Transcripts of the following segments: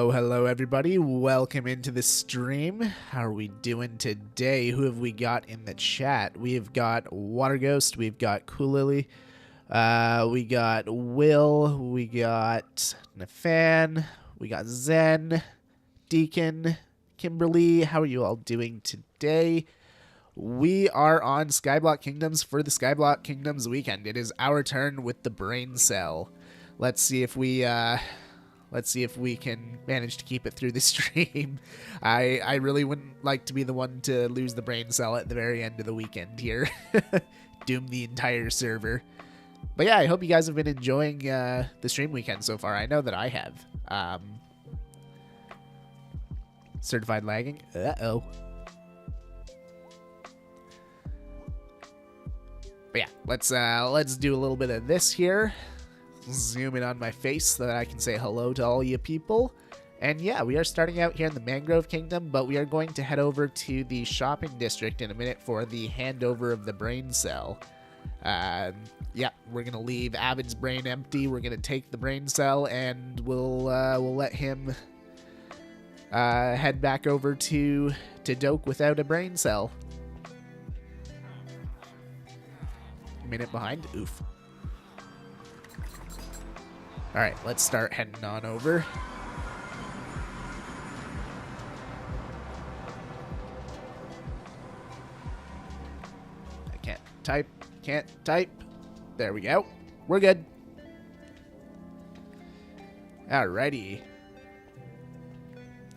Hello everybody, welcome into the stream. How are we doing today? Who have we got in the chat? We have got Water Ghost, we've got Coolily, we got Will, we got Nafan, we got Zen, Deacon, Kimberly. How are you all doing today? We are on Skyblock Kingdoms for the Skyblock Kingdoms weekend. It is our turn with the brain cell. Let's see if we can manage to keep it through the stream. I really wouldn't like to be the one to lose the brain cell at the very end of the weekend here. Doom the entire server. But yeah, I hope you guys have been enjoying the stream weekend so far. I know that I have. Certified lagging. Uh-oh. But yeah, let's do a little bit of this here. Zoom in on my face so that I can say hello to all you people. And yeah, we are starting out here in the Mangrove Kingdom, but we are going to head over to the shopping district in a minute for the handover of the brain cell. Yeah, we're gonna leave Avid's brain empty. We're gonna take the brain cell and we'll let him head back over to Doke without a brain cell. A minute behind. Oof. Alright, let's start heading on over. I can't type. There we go. We're good. Alrighty.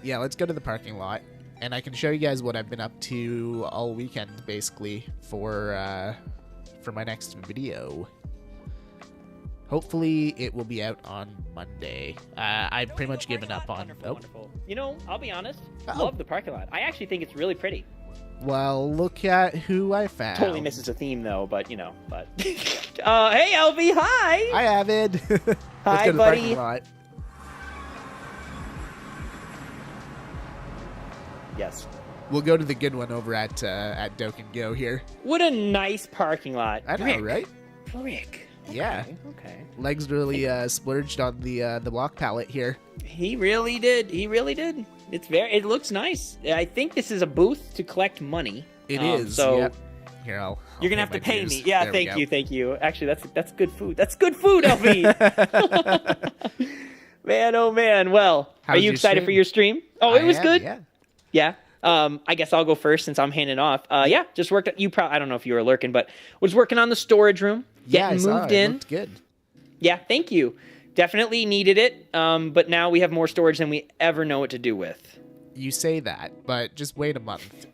Yeah, let's go to the parking lot. And I can show you guys what I've been up to all weekend, basically, for my next video. Hopefully, it will be out on Monday. I've pretty much given up on... Wonderful. You know, I'll be honest. Love the parking lot. I actually think it's really pretty. Well, look at who I found. Totally misses the theme, though, but, you know. But hey, LV, hi! Hi, Avid. Hi, go to buddy. the parking lot. Yes. We'll go to the good one over at Doke and Go here. What a nice parking lot. I know, right? Brick. Yeah. Okay. Legs really splurged on the block palette here. He really did. He really did. It looks nice. I think this is a booth to collect money. It is. So yep. Here, I'll you're gonna have to pay dues. me. Yeah, there thank you. Actually, that's good food. That's good food, LV. Man, oh man. Well, are you excited for your stream? Oh, it was good. Yeah. I guess I'll go first since I'm handing off. Yeah, just worked. I don't know if you were lurking, but was working on the storage room. Getting moved in. It looked good. Yeah, thank you. Definitely needed it. But now we have more storage than we ever know what to do with. You say that, but just wait a month.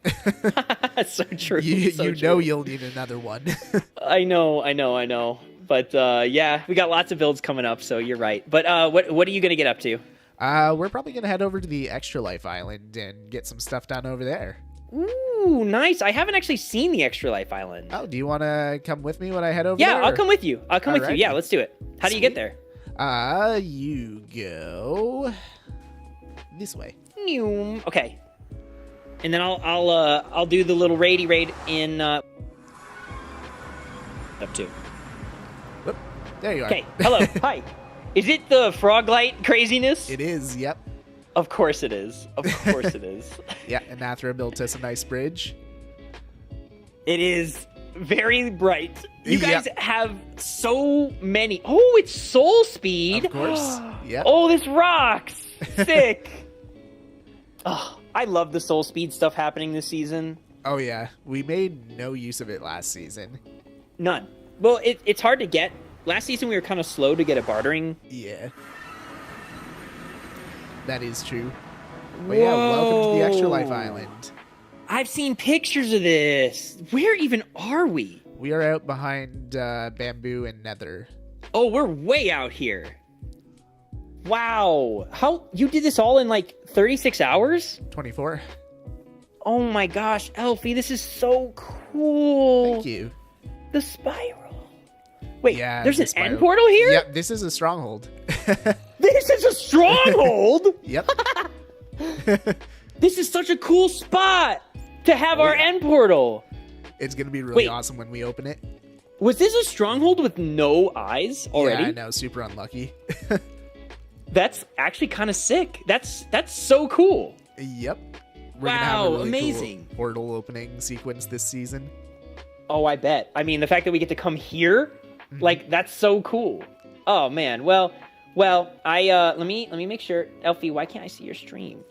That's so true. You know you'll need another one. I know. But yeah, we got lots of builds coming up, so you're right. But what are you gonna get up to? We're probably gonna head over to the ExtraLife Island and get some stuff done over there. Ooh, nice. I haven't actually seen the ExtraLife Island. Oh, do you want to come with me when I head over there? Yeah, I'll come with you. Yeah, let's do it. How do you get there? You go this way. Okay. And then I'll do the little raid in up to. Whoop, there you are. Okay. Hello. Hi. Is it the frog light craziness? It is. Yep. Of course it is. Yeah, and Nathra built us a nice bridge. It is very bright. You guys have so many. Oh, it's soul speed. Of course. Yeah. Oh, this rocks. Sick. Oh, I love the soul speed stuff happening this season. Oh, yeah. We made no use of it last season. None. Well, it's hard to get. Last season, we were kind of slow to get a bartering. Yeah. That is true. But yeah, welcome to the ExtraLife Island. I've seen pictures of this. Where even are we? We are out behind bamboo and nether. Oh, we're way out here. Wow. How you did this all in like 36 hours? 24. Oh my gosh, Elfie, this is so cool. Thank you. The spiral. Wait, yeah, there's an end portal here? Yep, this is a stronghold. This is a stronghold? Yep. This is such a cool spot to have our end portal. It's going to be really awesome when we open it. Was this a stronghold with no eyes already? Yeah, I know. Super unlucky. That's actually kind of sick. That's so cool. Yep. Wow, We're gonna have a really amazing. cool portal opening sequence this season. Oh, I bet. I mean, the fact that we get to come here, like, that's so cool. Oh man. Well, I let me make sure. Elfie, why can't I see your stream?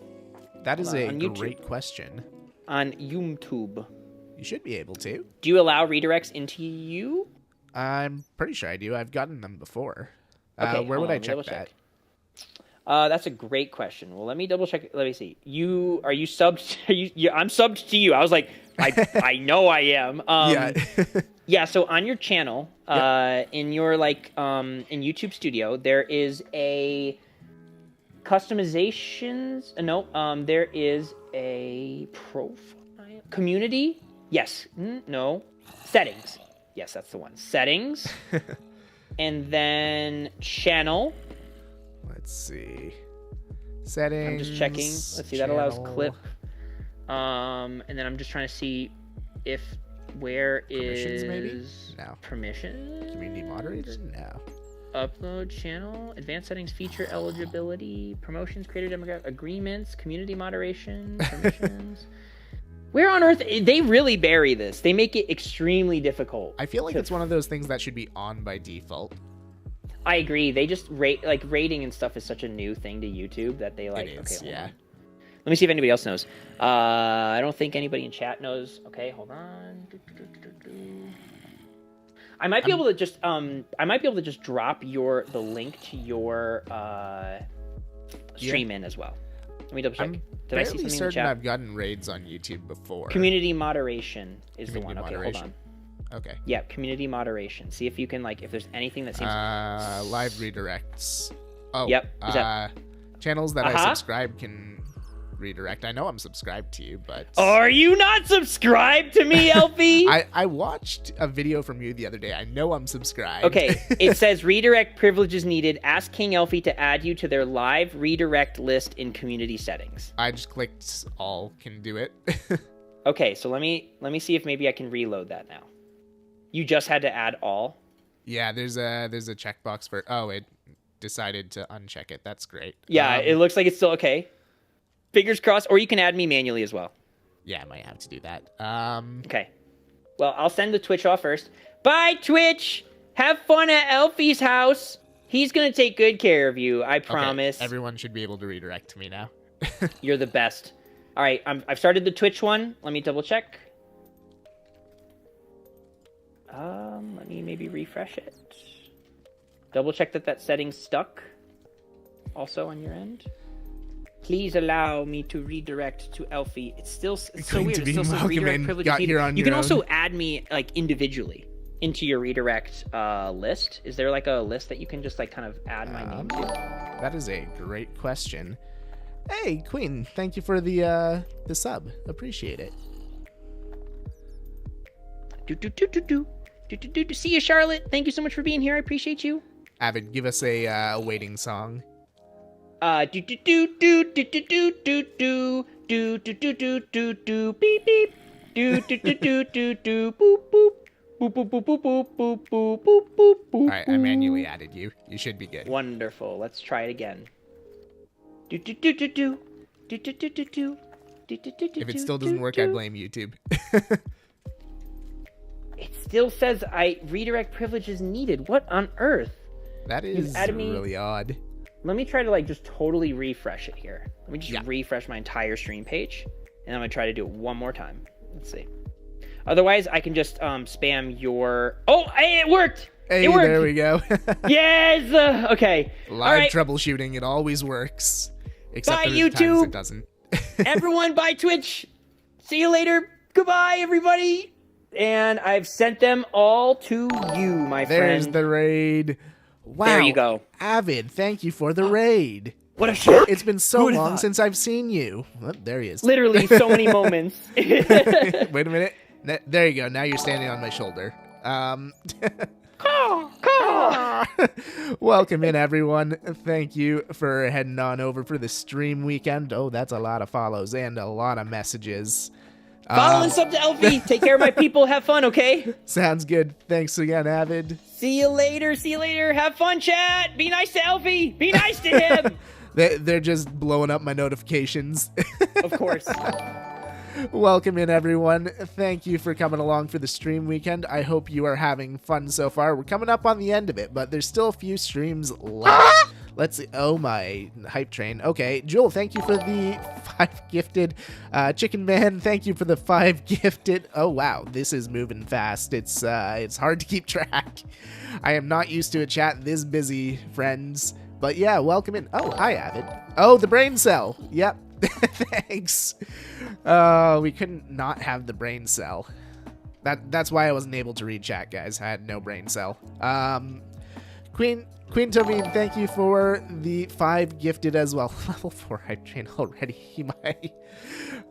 That is a great question. On YouTube. You should be able to. Do you allow redirects into you? I'm pretty sure I do. I've gotten them before. Okay, where would I check that? That's a great question. Well, let me double check. Let me see. Are you subbed? I'm subbed to you. I was like, I know I am. Yeah. Yeah. So on your channel, in your in YouTube Studio, there is a customizations. There is a profile community. Yes. No. Settings. Yes, that's the one. Settings. And then channel. Let's see. Settings. I'm just checking. Let's see. Channel. That allows clip. And then I'm just trying to see if Permissions, maybe? No. Permissions? Community moderator? No. Upload channel, advanced settings, feature eligibility, promotions, creator demographic, agreements, community moderation, permissions. Where on earth? They really bury this. They make it extremely difficult. I feel like it's one of those things that should be on by default. I agree. They just rating and stuff is such a new thing to YouTube that they like. It is, okay, hold yeah. on. Let me see if anybody else knows. I don't think anybody in chat knows. Okay, hold on. I might be able to just drop the link to your stream in as well. Let me double check. Did I see something in the chat? I've gotten raids on YouTube before. Community moderation is the one. Okay, hold on. Okay. Yeah, community moderation. See if you can if there's anything that seems live redirects. Oh. Yep. Channels that I subscribe can redirect. I know I'm subscribed to you, but are you not subscribed to me, Elfie? I watched a video from you the other day. I know I'm subscribed. Okay, it says redirect privileges needed. Ask King Elfie to add you to their live redirect list in community settings. I just clicked all can do it. Okay, so let me see if maybe I can reload that now. You just had to add all? Yeah, there's a checkbox for it decided to uncheck it. That's great. Yeah, it looks like it's still okay. Fingers crossed, or you can add me manually as well. Yeah, I might have to do that. Okay. Well, I'll send the Twitch off first. Bye, Twitch! Have fun at Elfie's house. He's going to take good care of you, I promise. Okay. Everyone should be able to redirect to me now. You're the best. All right, I've started the Twitch one. Let me double check. Let me maybe refresh it. Double check that setting's stuck. Also on your end. Please allow me to redirect to Elfie. It's so weird. It still says redirect privileges needed. You can also add me individually into your redirect list. Is there a list that you can just kind of add my name to? That is a great question. Hey, Queen, thank you for the sub. Appreciate it. See you, Charlotte. Thank you so much for being here. I appreciate you. Avid, give us a waiting song. Beep beep boop boop. All right, I manually added you. You should be good. Wonderful. Let's try it again. If it still doesn't work, I blame YouTube. It still says I redirect privileges needed. What on earth? That is really odd. Let me try to like just totally refresh it here. Let me just refresh my entire stream page, and I'm gonna try to do it one more time. Let's see. Otherwise, I can just spam your. Oh, hey, it worked. Hey, it worked. There we go. Yes. Okay. Live troubleshooting. It always works. Except bye, for YouTube. times it doesn't. Everyone, bye, Twitch. See you later. Goodbye, everybody. And I've sent them all to you, my friend. There's the raid. Wow. There you go. Avid, thank you for the raid. What a shit. It's been so long since I've seen you. Oh, there he is. Literally so many moments. Wait a minute. There you go. Now you're standing on my shoulder. Welcome in, everyone. Thank you for heading on over for the stream weekend. Oh, that's a lot of follows and a lot of messages. Follow and sub to LV. Take care of my people. Have fun, okay? Sounds good. Thanks again, Avid. See you later. See you later. Have fun, chat. Be nice to Elfie. Be nice to him. They're just blowing up my notifications. Of course. Welcome in, everyone. Thank you for coming along for the stream weekend. I hope you are having fun so far. We're coming up on the end of it, but there's still a few streams left. Let's see. Oh, my hype train. Okay, Jewel, thank you for the 5 gifted. Chicken Man, thank you for the 5 gifted. Oh, wow, this is moving fast. It's hard to keep track. I am not used to a chat this busy, friends. But yeah, welcome in. Oh, hi, Avid. Oh, the brain cell. Yep. Thanks. We couldn't not have the brain cell. That's why I wasn't able to read chat, guys. I had no brain cell. Queen Tomine, thank you for the 5 gifted as well. Level 4 hype train already.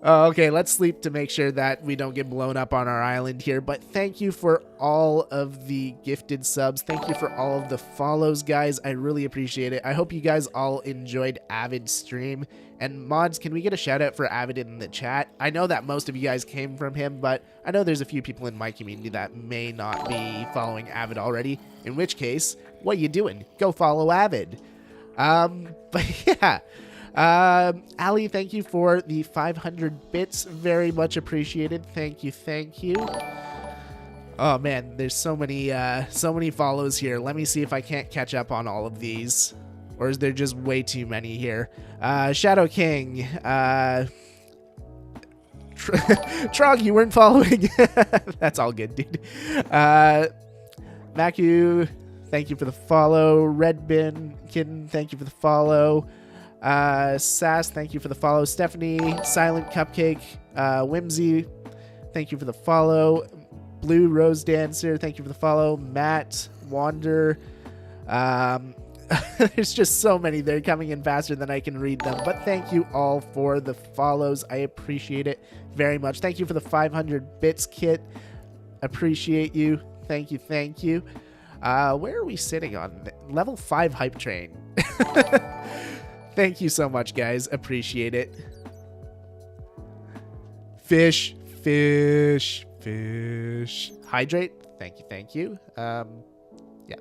Okay, let's sleep to make sure that we don't get blown up on our island here. But thank you for all of the gifted subs. Thank you for all of the follows, guys. I really appreciate it. I hope you guys all enjoyed Avid's stream. And mods, can we get a shout out for Avid in the chat? I know that most of you guys came from him, but I know there's a few people in my community that may not be following Avid already. In which case, what you doing? Go follow Avid. But yeah. Ali, thank you for the 500 bits. Very much appreciated. Thank you, thank you. Oh man, there's so many follows here. Let me see if I can't catch up on all of these. Or is there just way too many here? Shadow King. Trog, you weren't following. That's all good, dude. Maku, thank you for the follow. Redbin Kitten, thank you for the follow. Sass, thank you for the follow. Stephanie, Silent Cupcake, Whimsy, thank you for the follow. Blue Rose Dancer, thank you for the follow. Matt, Wander, there's just so many. They're coming in faster than I can read them. But thank you all for the follows. I appreciate it very much. Thank you for the 500 bits kit. Appreciate you. Thank you. Thank you. Where are we sitting on? Level 5 hype train. Thank you so much, guys. Appreciate it. Fish. Fish. Fish. Hydrate. Thank you. Thank you. Yeah,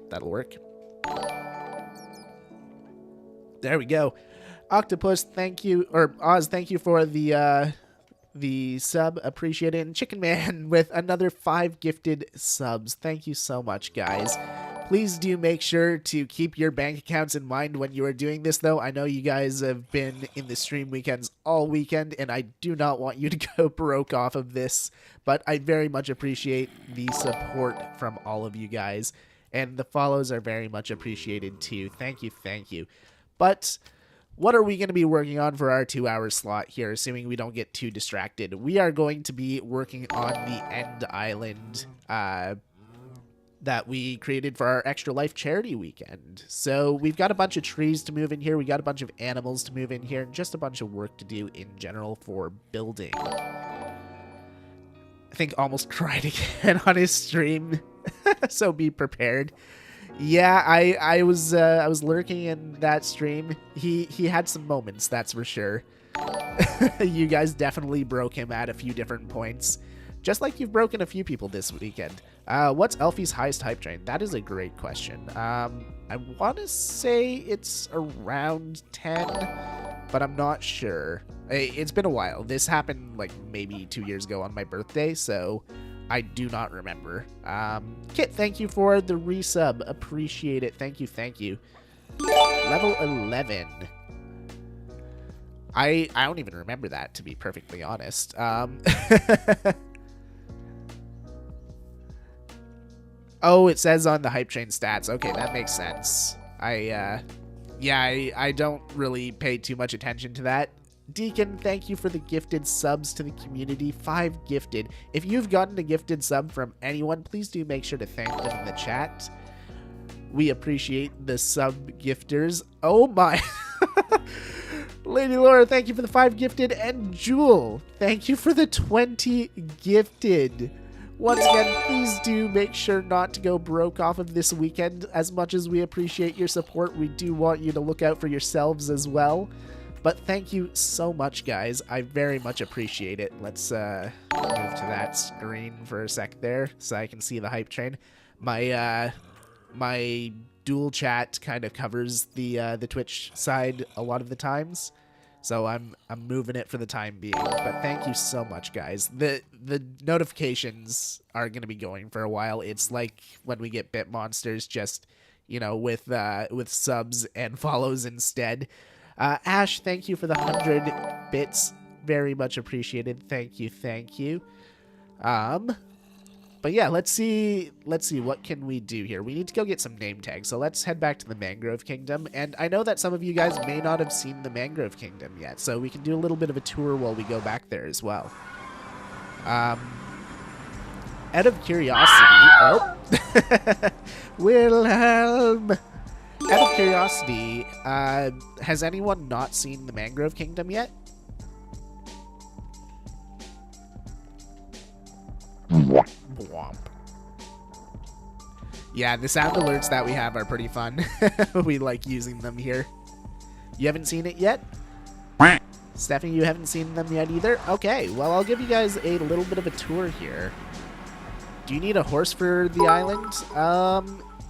that'll work. There we go. Octopus, thank you. Or Oz, thank you for the sub. Appreciate it. And Chicken Man with another 5 gifted subs. Thank you so much, guys. Please do make sure to keep your bank accounts in mind when you are doing this, though. I know you guys have been in the stream weekends all weekend, and I do not want you to go broke off of this, but I very much appreciate the support from all of you guys, and the follows are very much appreciated, too. Thank you, thank you. But what are we going to be working on for our 2-hour slot here, assuming we don't get too distracted? We are going to be working on the End Island that we created for our ExtraLife charity weekend. So we've got a bunch of trees to move in here. We got a bunch of animals to move in here, and just a bunch of work to do in general for building. I think almost cried again on his stream, so be prepared. Yeah, I was lurking in that stream. He had some moments, that's for sure. You guys definitely broke him at a few different points. Just like you've broken a few people this weekend. What's Elfie's highest hype train? That is a great question. I want to say it's around 10, but I'm not sure. It's been a while. This happened like maybe 2 years ago on my birthday, so I do not remember. Kit, thank you for the resub. Appreciate it. Thank you, thank you. Level 11. I don't even remember that, to be perfectly honest. Oh, it says on the hype train stats. Okay, that makes sense. I don't really pay too much attention to that. Deacon, thank you for the gifted subs to the community. 5 gifted. If you've gotten a gifted sub from anyone, please do make sure to thank them in the chat. We appreciate the sub gifters. Oh my. Lady Laura, thank you for the 5 gifted. And Jewel, thank you for the 20 gifted. Once again, please do make sure not to go broke off of this weekend. As much as we appreciate your support, we do want you to look out for yourselves as well. But thank you so much, guys. I very much appreciate it. Let's move to that screen for a sec there so I can see the hype train. My my dual chat kind of covers the Twitch side a lot of the times, so I'm moving it for the time being. But thank you so much, guys. The notifications are gonna be going for a while. It's like when we get bit monsters, just with subs and follows instead. Ash, thank you for the 100 bits. Very much appreciated. Thank you, thank you. But yeah, let's see what can we do here. We need to go get some name tags, so let's head back to the Mangrove Kingdom. And I know that some of you guys may not have seen the Mangrove Kingdom yet, so we can do a little bit of a tour while we go back there as well. Out of curiosity, Wilhelm. Out of curiosity, has anyone not seen the Mangrove Kingdom yet? Bwomp. Yeah, the sound alerts that we have are pretty fun. We like using them here. You haven't seen it yet? Stephanie, you haven't seen them yet either? Okay, well, I'll give you guys a little bit of a tour here. Do you need a horse for the island?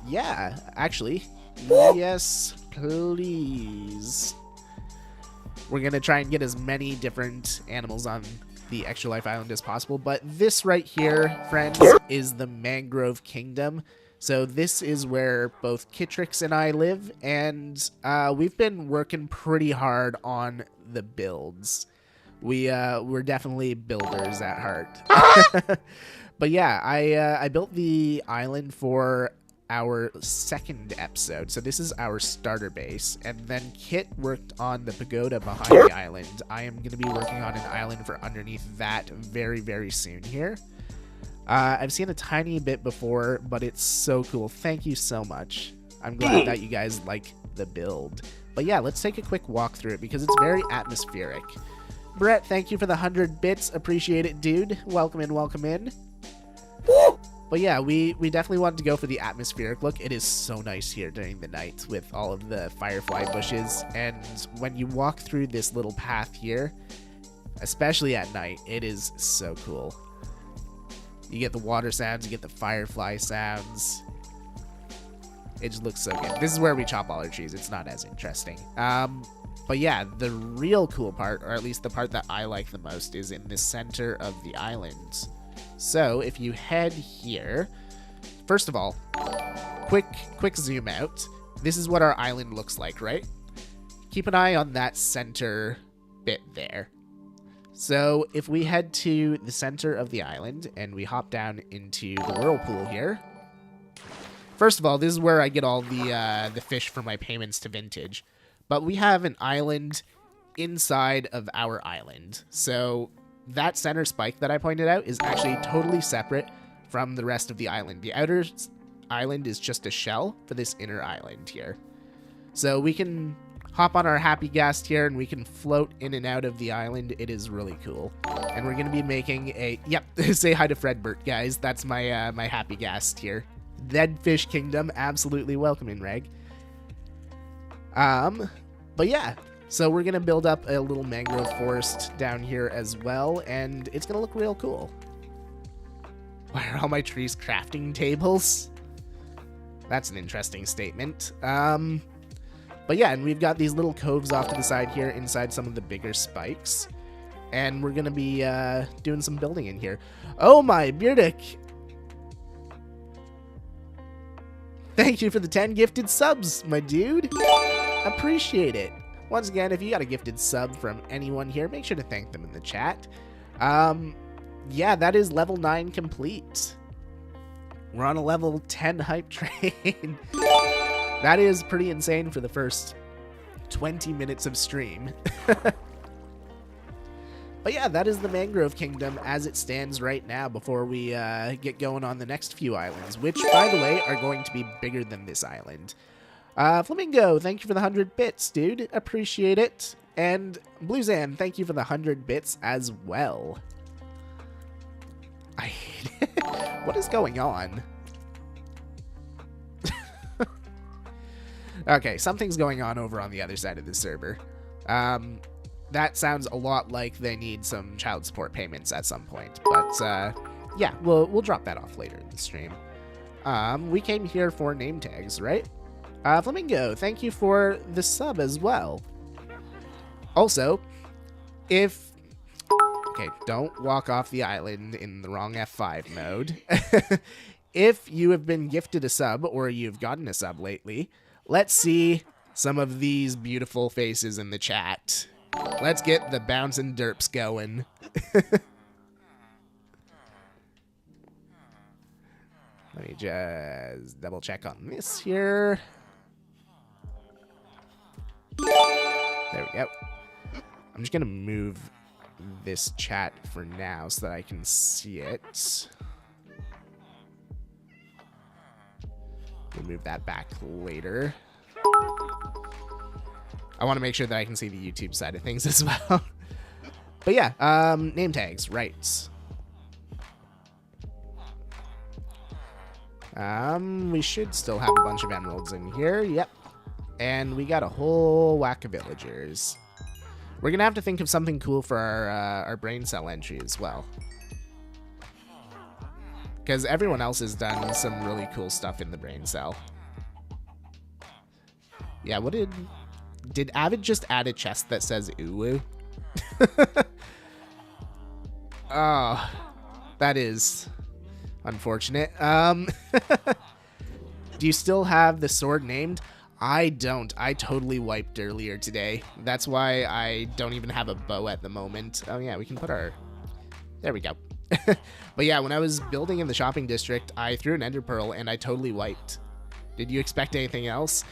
Yeah, actually. Yes, please. We're going to try and get as many different animals on the ExtraLife Island as possible, but this right here, friends, is the Mangrove Kingdom. So this is where both Kitrix and I live, and we've been working pretty hard on the builds. We're definitely builders at heart. But yeah, I built the island for our second episode, so this is our starter base, and then Kit worked on the pagoda behind the island. I am going to be working on an island for underneath that very, very soon here. I've seen a tiny bit before, but it's so cool. Thank you so much. I'm glad that you guys like the build. But yeah, let's take a quick walk through it because it's very atmospheric. Brett, thank you for the 100 bits. Appreciate it, dude. Welcome in, welcome in. But yeah, we definitely wanted to go for the atmospheric look. It is so nice here during the night with all of the firefly bushes. And when you walk through this little path here, especially at night, it is so cool. You get the water sounds, you get the firefly sounds. It just looks so good. This is where we chop all our trees. It's not as interesting. But yeah, the real cool part, or at least the part that I like the most, is in the center of the island. So if you head here, first of all, quick zoom out. This is what our island looks like, right? Keep an eye on that center bit there. So if we head to the center of the island and we hop down into the whirlpool here. First of all, this is where I get all the fish for my payments to Vintage. But we have an island inside of our island. So that center spike that I pointed out is actually totally separate from the rest of the island. The outer island is just a shell for this inner island here. So we can hop on our happy ghast here and we can float in and out of the island. It is really cool. And we're going to be making a... Yep, say hi to Fredbert, guys. That's my my happy ghast here. Dead Fish Kingdom, absolutely welcome in, Reg. But yeah, so we're going to build up a little mangrove forest down here as well, and it's going to look real cool. Why are all my trees crafting tables? That's an interesting statement. But yeah, and we've got these little coves off to the side here inside some of the bigger spikes. And we're going to be doing some building in here. Oh my, Beardick. Thank you for the 10 gifted subs, my dude. Appreciate it. Once again, if you got a gifted sub from anyone here, make sure to thank them in the chat. Yeah, that is level 9 complete. We're on a level 10 hype train. That is pretty insane for the first 20 minutes of stream. But yeah, that is the Mangrove Kingdom as it stands right now before we get going on the next few islands, which, by the way, are going to be bigger than this island. Flamingo, thank you for the 100 bits, dude. Appreciate it. And Bluezan, thank you for the 100 bits as well. I hate it. What is going on? Okay, something's going on over on the other side of the server. That sounds a lot like they need some child support payments at some point. But, yeah, we'll drop that off later in the stream. We came here for name tags, right? Flamingo, thank you for the sub as well. Also, if... Okay, don't walk off the island in the wrong F5 mode. If you have been gifted a sub or you've gotten a sub lately, let's see some of these beautiful faces in the chat. Let's get the bouncing derps going. Let me just double check on this here. There we go. I'm just going to move this chat for now so that I can see it. We'll move that back later. I want to make sure that I can see the YouTube side of things as well. But yeah, name tags, right. We should still have a bunch of emeralds in here, yep. And we got a whole whack of villagers. We're going to have to think of something cool for our brain cell entry as well. Because everyone else has done some really cool stuff in the brain cell. Yeah, what did Avid just add a chest that says Uwu? Oh, that is unfortunate. Do you still have the sword named? I don't. I totally wiped earlier today. That's why I don't even have a bow at the moment. Oh yeah, we can put our... There we go. But yeah, when I was building in the shopping district, I threw an ender pearl and I totally wiped. Did you expect anything else?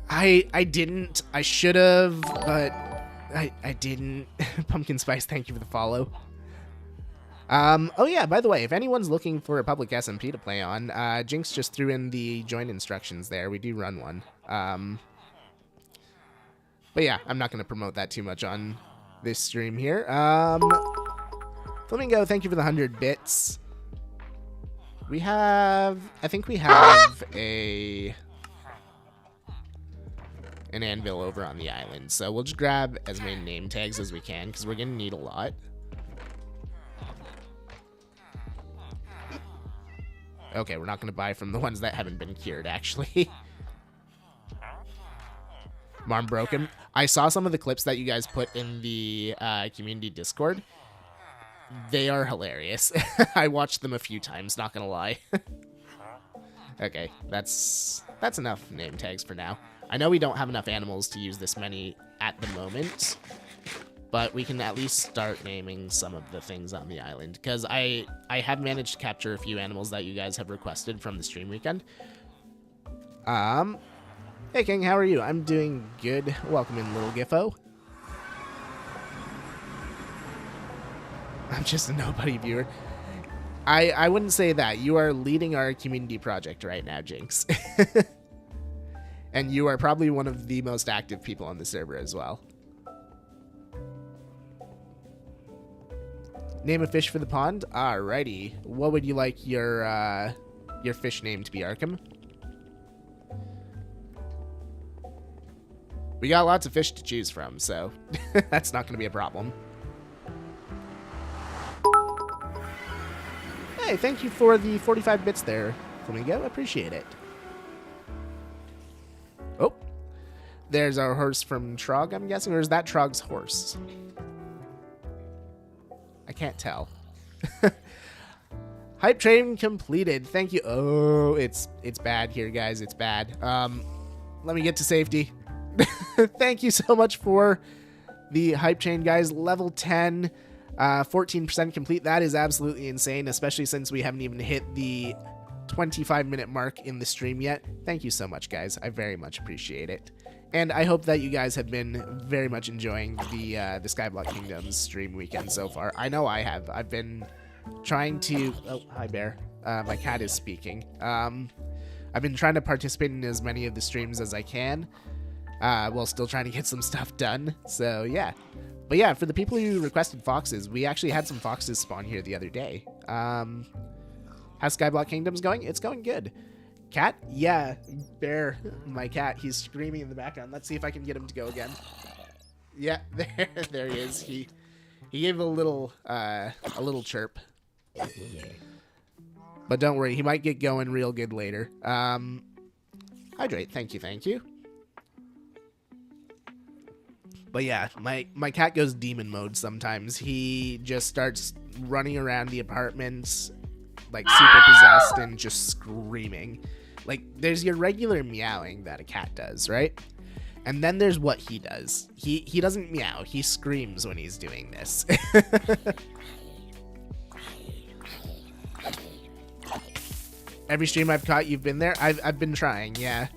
I didn't. I should have, but I didn't. Pumpkin Spice, thank you for the follow. Oh yeah, by the way, if anyone's looking for a public SMP to play on, Jinx just threw in the join instructions there. We do run one. But yeah, I'm not going to promote that too much on this stream here. Flamingo, thank you for the 100 bits. We have... I think we have an anvil over on the island. So we'll just grab as many name tags as we can, because we're going to need a lot. Okay, we're not going to buy from the ones that haven't been cured, actually. Marm broken. I saw some of the clips that you guys put in the community Discord. They are hilarious. I watched them a few times, not gonna lie. Okay, that's enough name tags for now. I know we don't have enough animals to use this many at the moment, but we can at least start naming some of the things on the island, because I have managed to capture a few animals that you guys have requested from the stream weekend. Hey King, how are you? I'm doing good. Welcome in, little Giffo. I'm just a nobody viewer. I wouldn't say that. You are leading our community project right now, Jinx. And you are probably one of the most active people on the server as well. Name a fish for the pond? Alrighty. What would you like your fish name to be, Arkham? We got lots of fish to choose from, so that's not going to be a problem. Hey, thank you for the 45 bits there, Flamingo. Appreciate it. Oh, there's our horse from Trog, I'm guessing, or is that Trog's horse? I can't tell. Hype train completed. Thank you. Oh, it's bad here, guys. It's bad. Let me get to safety. Thank you so much for the hype chain, guys. Level 10, 14% complete. That is absolutely insane, especially since we haven't even hit the 25-minute mark in the stream yet. Thank you so much, guys. I very much appreciate it. And I hope that you guys have been very much enjoying the Skyblock Kingdoms Stream Weekend so far. I know I have. I've been trying to... Oh, hi, Bear. My cat is speaking. I've been trying to participate in as many of the streams as I can, while still trying to get some stuff done. So, yeah. But yeah, for the people who requested foxes, we actually had some foxes spawn here the other day. How's Skyblock Kingdoms going? It's going good. Cat? Yeah, Bear, my cat. He's screaming in the background. Let's see if I can get him to go again. Yeah, there he is. He gave a little chirp. But don't worry, he might get going real good later. Hydrate, thank you. But yeah, my cat goes demon mode sometimes. He just starts running around the apartment like super possessed and just screaming. Like, there's your regular meowing that a cat does, right? And then there's what he does. He doesn't meow, he screams when he's doing this. Every stream I've caught, you've been there? I've been trying, yeah.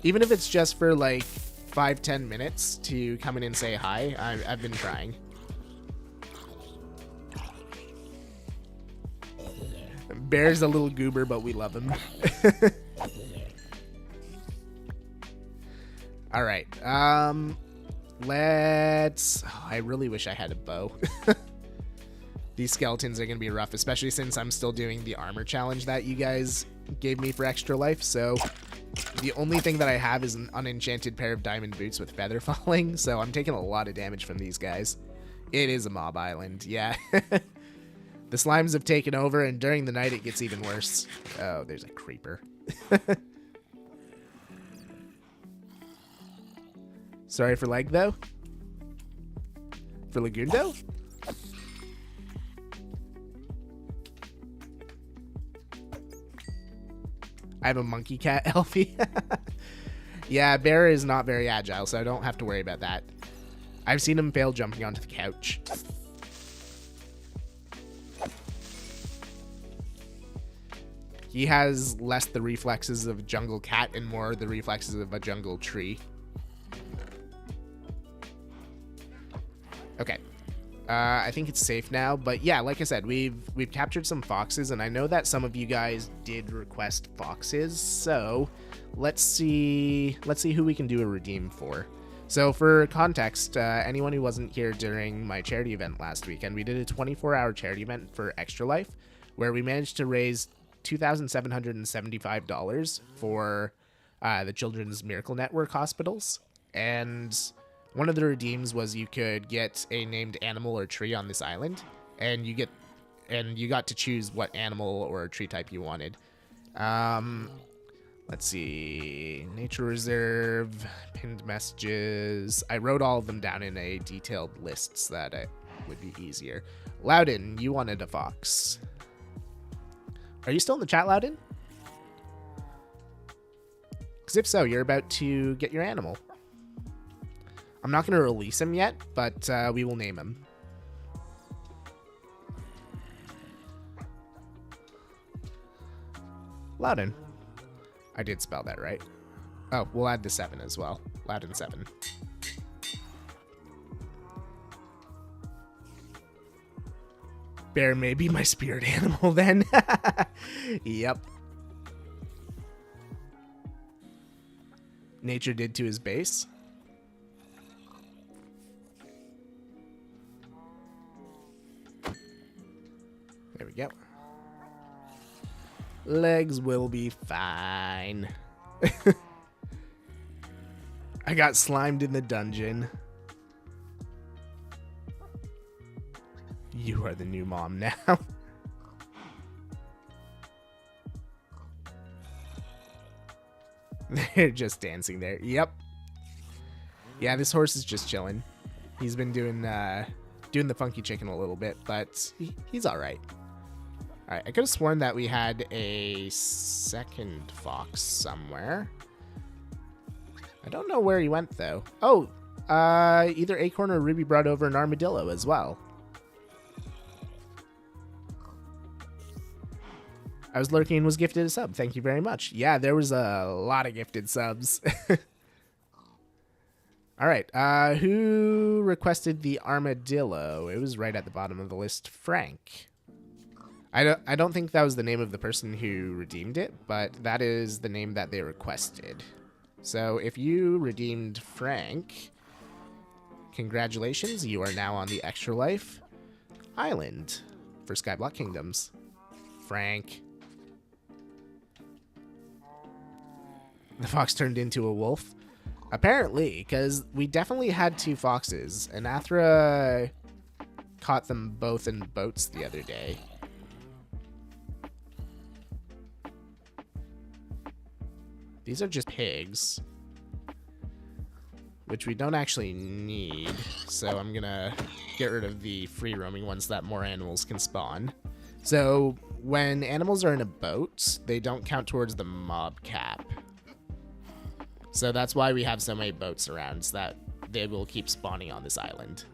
Even if it's just for like 5-10 minutes to come in and say hi, I've been trying. Bear's a little goober, but we love him. All right. Let's... Oh, I really wish I had a bow. These skeletons are going to be rough, especially since I'm still doing the armor challenge that you guys gave me for Extra Life. So the only thing that I have is an unenchanted pair of diamond boots with feather falling. So I'm taking a lot of damage from these guys. It is a mob island. Yeah. The slimes have taken over, and during the night it gets even worse. Oh, there's a creeper. Sorry for lag, though. For Lagundo? I have a monkey cat, Elfie. Yeah, Bear is not very agile, so I don't have to worry about that. I've seen him fail jumping onto the couch. He has less the reflexes of a jungle cat and more the reflexes of a jungle tree. Okay. I think it's safe now, but yeah, like I said, we've captured some foxes, and I know that some of you guys did request foxes, so let's see who we can do a redeem for. So for context, anyone who wasn't here during my charity event last weekend, we did a 24-hour charity event for Extra Life, where we managed to raise $2,775 for the Children's Miracle Network hospitals, and one of the redeems was you could get a named animal or tree on this island, and you got to choose what animal or tree type you wanted. Let's see, nature reserve, pinned messages. I wrote all of them down in a detailed list so that it would be easier. Loudon, you wanted a fox. Are you still in the chat, Loudon? Because if so, you're about to get your animal. I'm not going to release him yet, but we will name him. Loudon. I did spell that right. Oh, we'll add the 7 as well. Loudon 7. Bear may be my spirit animal then. Yep. Nature did to his base. There we go. Legs will be fine. I got slimed in the dungeon. You are the new mom now. They're just dancing there. Yep. Yeah, this horse is just chilling. He's been doing doing the funky chicken a little bit, but he's all right. All right, I could have sworn that we had a second fox somewhere. I don't know where he went, though. Oh, either Acorn or Ruby brought over an armadillo as well. I was lurking and was gifted a sub. Thank you very much. Yeah, there was a lot of gifted subs. All right, who requested the armadillo? It was right at the bottom of the list. Frank. I don't think that was the name of the person who redeemed it, but that is the name that they requested. So if you redeemed Frank, congratulations, you are now on the ExtraLife Island for Skyblock Kingdoms. Frank. The fox turned into a wolf. Apparently, because we definitely had 2 foxes. And Athra caught them both in boats the other day. These are just pigs, which we don't actually need. So I'm going to get rid of the free roaming ones so that more animals can spawn. So when animals are in a boat, they don't count towards the mob cap. So that's why we have so many boats around, so that they will keep spawning on this island.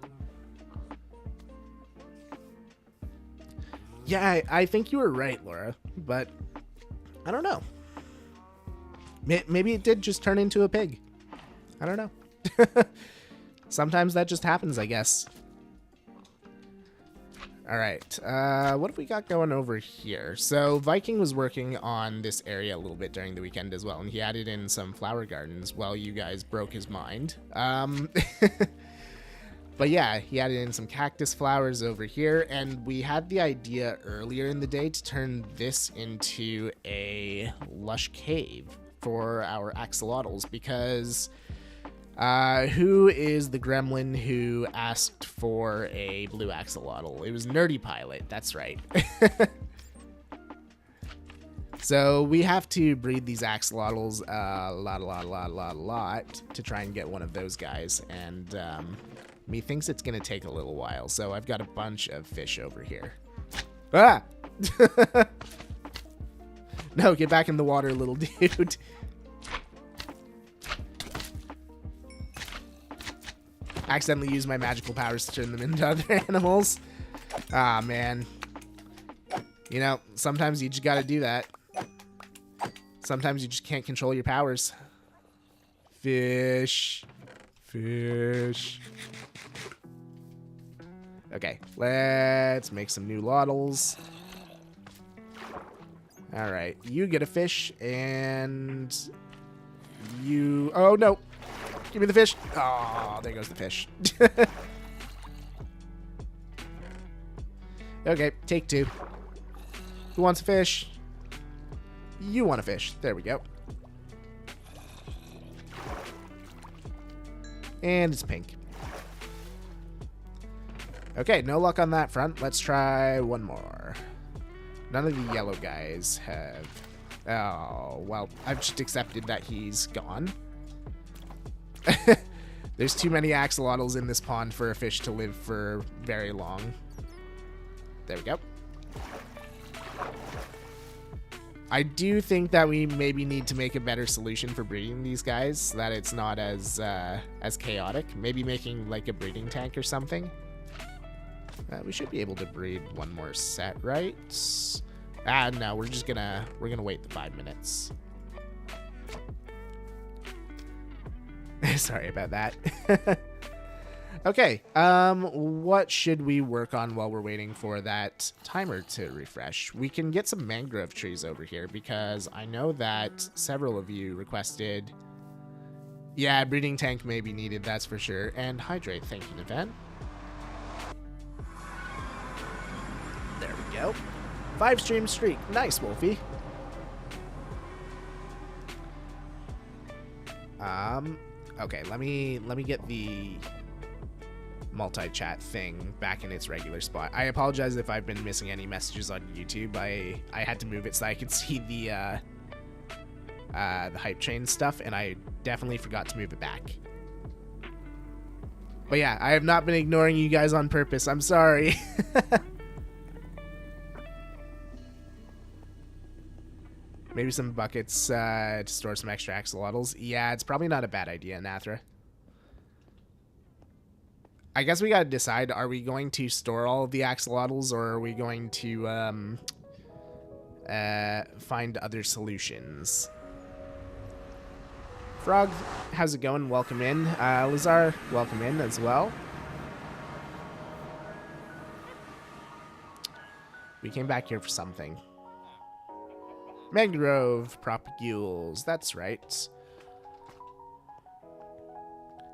Yeah, I think you were right, Laura, but I don't know. Maybe it did just turn into a pig. I don't know. Sometimes that just happens, I guess. All right, what have we got going over here? So Viking was working on this area a little bit during the weekend as well, and he added in some flower gardens while you guys broke his mind. But yeah, he added in some cactus flowers over here, and we had the idea earlier in the day to turn this into a lush cave for our axolotls, because who is the gremlin who asked for a blue axolotl? It was Nerdy Pilot, that's right. So we have to breed these axolotls a lot to try and get one of those guys, and methinks it's gonna take a little while, so I've got a bunch of fish over here. Ah! No, get back in the water, little dude. Accidentally used my magical powers to turn them into other animals. Ah, man. You know, sometimes you just gotta do that. Sometimes you just can't control your powers. Fish. Fish. Okay, let's make some new lottles. Alright, you get a fish, and you... Oh, no. Give me the fish. Oh, there goes the fish. Okay, take 2. Who wants a fish? You want a fish. There we go. And it's pink. Okay, no luck on that front. Let's try one more. None of the yellow guys have... Oh, well, I've just accepted that he's gone. There's too many axolotls in this pond for a fish to live for very long. There we go. I do think that we maybe need to make a better solution for breeding these guys so that it's not as chaotic. Maybe making like a breeding tank or something. We should be able to breed one more set, right? Ah, no, we're gonna wait the 5 minutes. Sorry about that. Okay, what should we work on while we're waiting for that timer to refresh? We can get some mangrove trees over here because I know that several of you requested... Yeah, breeding tank may be needed, that's for sure. And hydrate, thank you, Navan. There we go. 5 stream streak. Nice, Wolfie. Okay, let me get the multi-chat thing back in its regular spot. I apologize if I've been missing any messages on YouTube. I had to move it so I could see the hype train stuff, and I definitely forgot to move it back. But yeah, I have not been ignoring you guys on purpose. I'm sorry. Maybe some buckets to store some extra axolotls. Yeah, it's probably not a bad idea, Nathra. I guess we gotta decide, are we going to store all of the axolotls, or are we going to find other solutions? Frog, how's it going? Welcome in. Lazar, welcome in as well. We came back here for something. Mangrove propagules, that's right.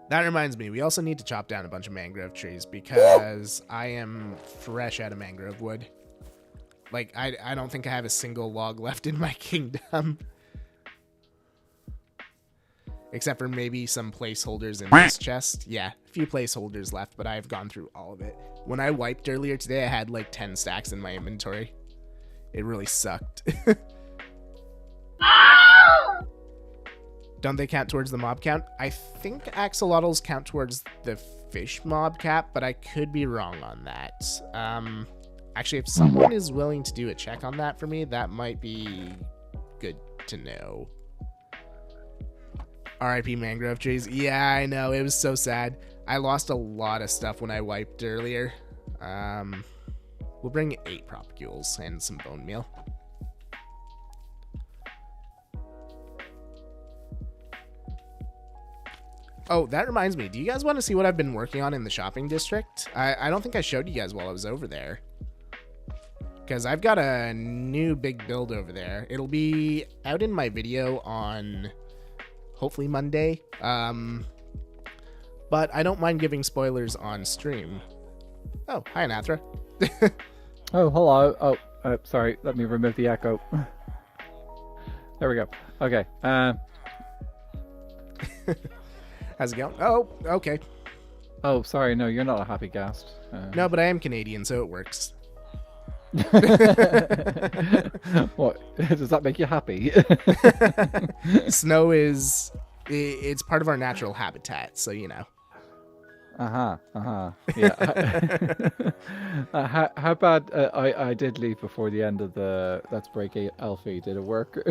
That reminds me, we also need to chop down a bunch of mangrove trees because I am fresh out of mangrove wood. Like, I don't think I have a single log left in my kingdom. Except for maybe some placeholders in this chest. Yeah, a few placeholders left, but I've gone through all of it. When I wiped earlier today, I had like 10 stacks in my inventory. It really sucked. Don't they count towards the mob count? I think axolotls count towards the fish mob cap, but I could be wrong on that. Actually, if someone is willing to do a check on that for me, that might be good to know. RIP mangrove trees. Yeah, I know. It was so sad. I lost a lot of stuff when I wiped earlier. We'll bring 8 propagules and some bone meal. Oh, that reminds me. Do you guys want to see what I've been working on in the shopping district? I don't think I showed you guys while I was over there. Because I've got a new big build over there. It'll be out in my video on hopefully Monday. But I don't mind giving spoilers on stream. Oh, hi, Nathra. Oh, hello. Oh, sorry. Let me remove the echo. There we go. Okay. How's it going? Oh, okay. Oh, sorry. No, you're not a happy guest. No, but I am Canadian, so it works. What? Does that make you happy? Snow is... It's part of our natural habitat, so you know. Yeah. How bad I did leave before the end of the Let's Break Elfie. Did it work?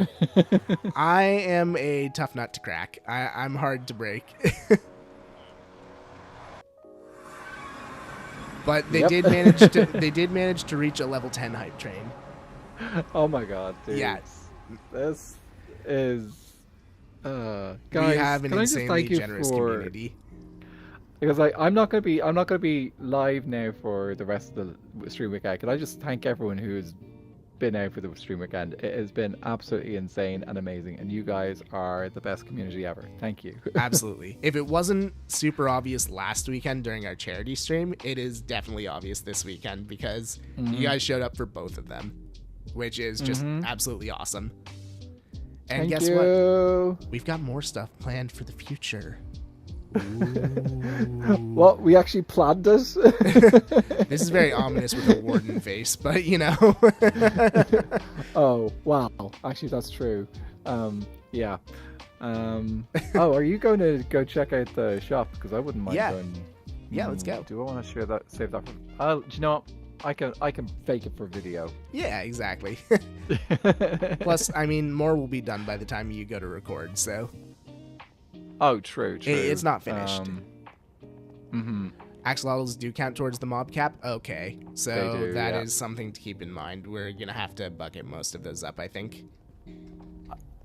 I am a tough nut to crack. I'm hard to break. But they did manage to reach a level 10 hype train. Oh my god, dude. Yeah. This is guys, we have an insanely generous community. Because I'm not gonna be live now for the rest of the stream weekend. Can I just thank everyone who's been out for the stream weekend? It has been absolutely insane and amazing, and you guys are the best community ever. Thank you. Absolutely. If it wasn't super obvious last weekend during our charity stream, it is definitely obvious this weekend because you guys showed up for both of them, which is just absolutely awesome. And guess what? We've got more stuff planned for the future. Well, we actually planned this. This is very ominous with a warden face, but you know. Oh wow, actually that's true. Yeah. Oh, are you going to go check out the shop? Because I wouldn't mind going. Yeah, let's go. Do I want to share that? Save that for? Do you know what? I can fake it for video. Yeah, exactly. Plus, I mean, more will be done by the time you go to record, so. Oh, true. It's not finished. Axolotls do count towards the mob cap? Okay. So that is something to keep in mind. We're going to have to bucket most of those up, I think.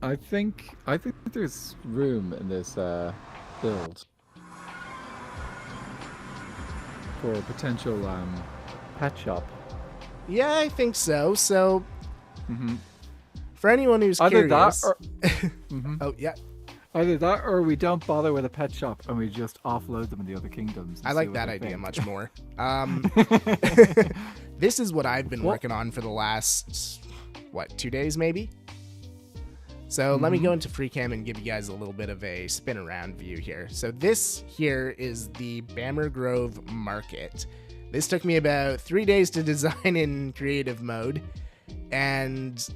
I think there's room in this build for a potential pet shop. Yeah, I think so. So, for anyone who's either curious... that or... Oh, yeah. Either that or we don't bother with a pet shop and we just offload them in the other kingdoms. I like that idea much more. This is what I've been working on for the last, 2 days maybe? So let me go into FreeCam and give you guys a little bit of a spin around view here. So this here is the Bammer Grove Market. This took me about 3 days to design in creative mode and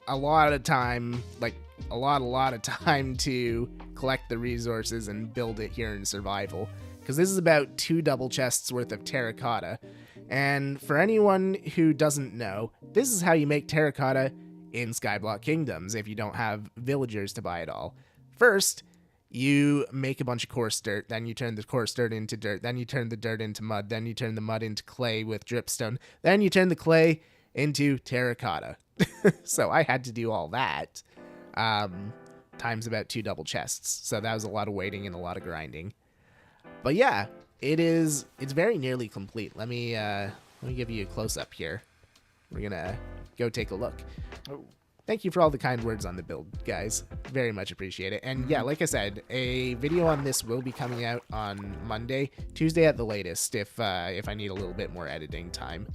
a lot of time, like a lot of time to collect the resources and build it here in survival because this is about 2 double chests worth of terracotta. And for anyone who doesn't know, this is how you make terracotta in Skyblock Kingdoms if you don't have villagers to buy it all. First, you make a bunch of coarse dirt, then you turn the coarse dirt into dirt, then you turn the dirt into mud, then you turn the mud into clay with dripstone, then you turn the clay into terracotta. So I had to do all that, times about 2 double chests. So that was a lot of waiting and a lot of grinding. But yeah, it's very nearly complete. Let me give you a close up here. We're gonna go take a look. Oh. Thank you for all the kind words on the build, guys. Very much appreciate it. And yeah, like I said, a video on this will be coming out on Monday, Tuesday at the latest, if I need a little bit more editing time.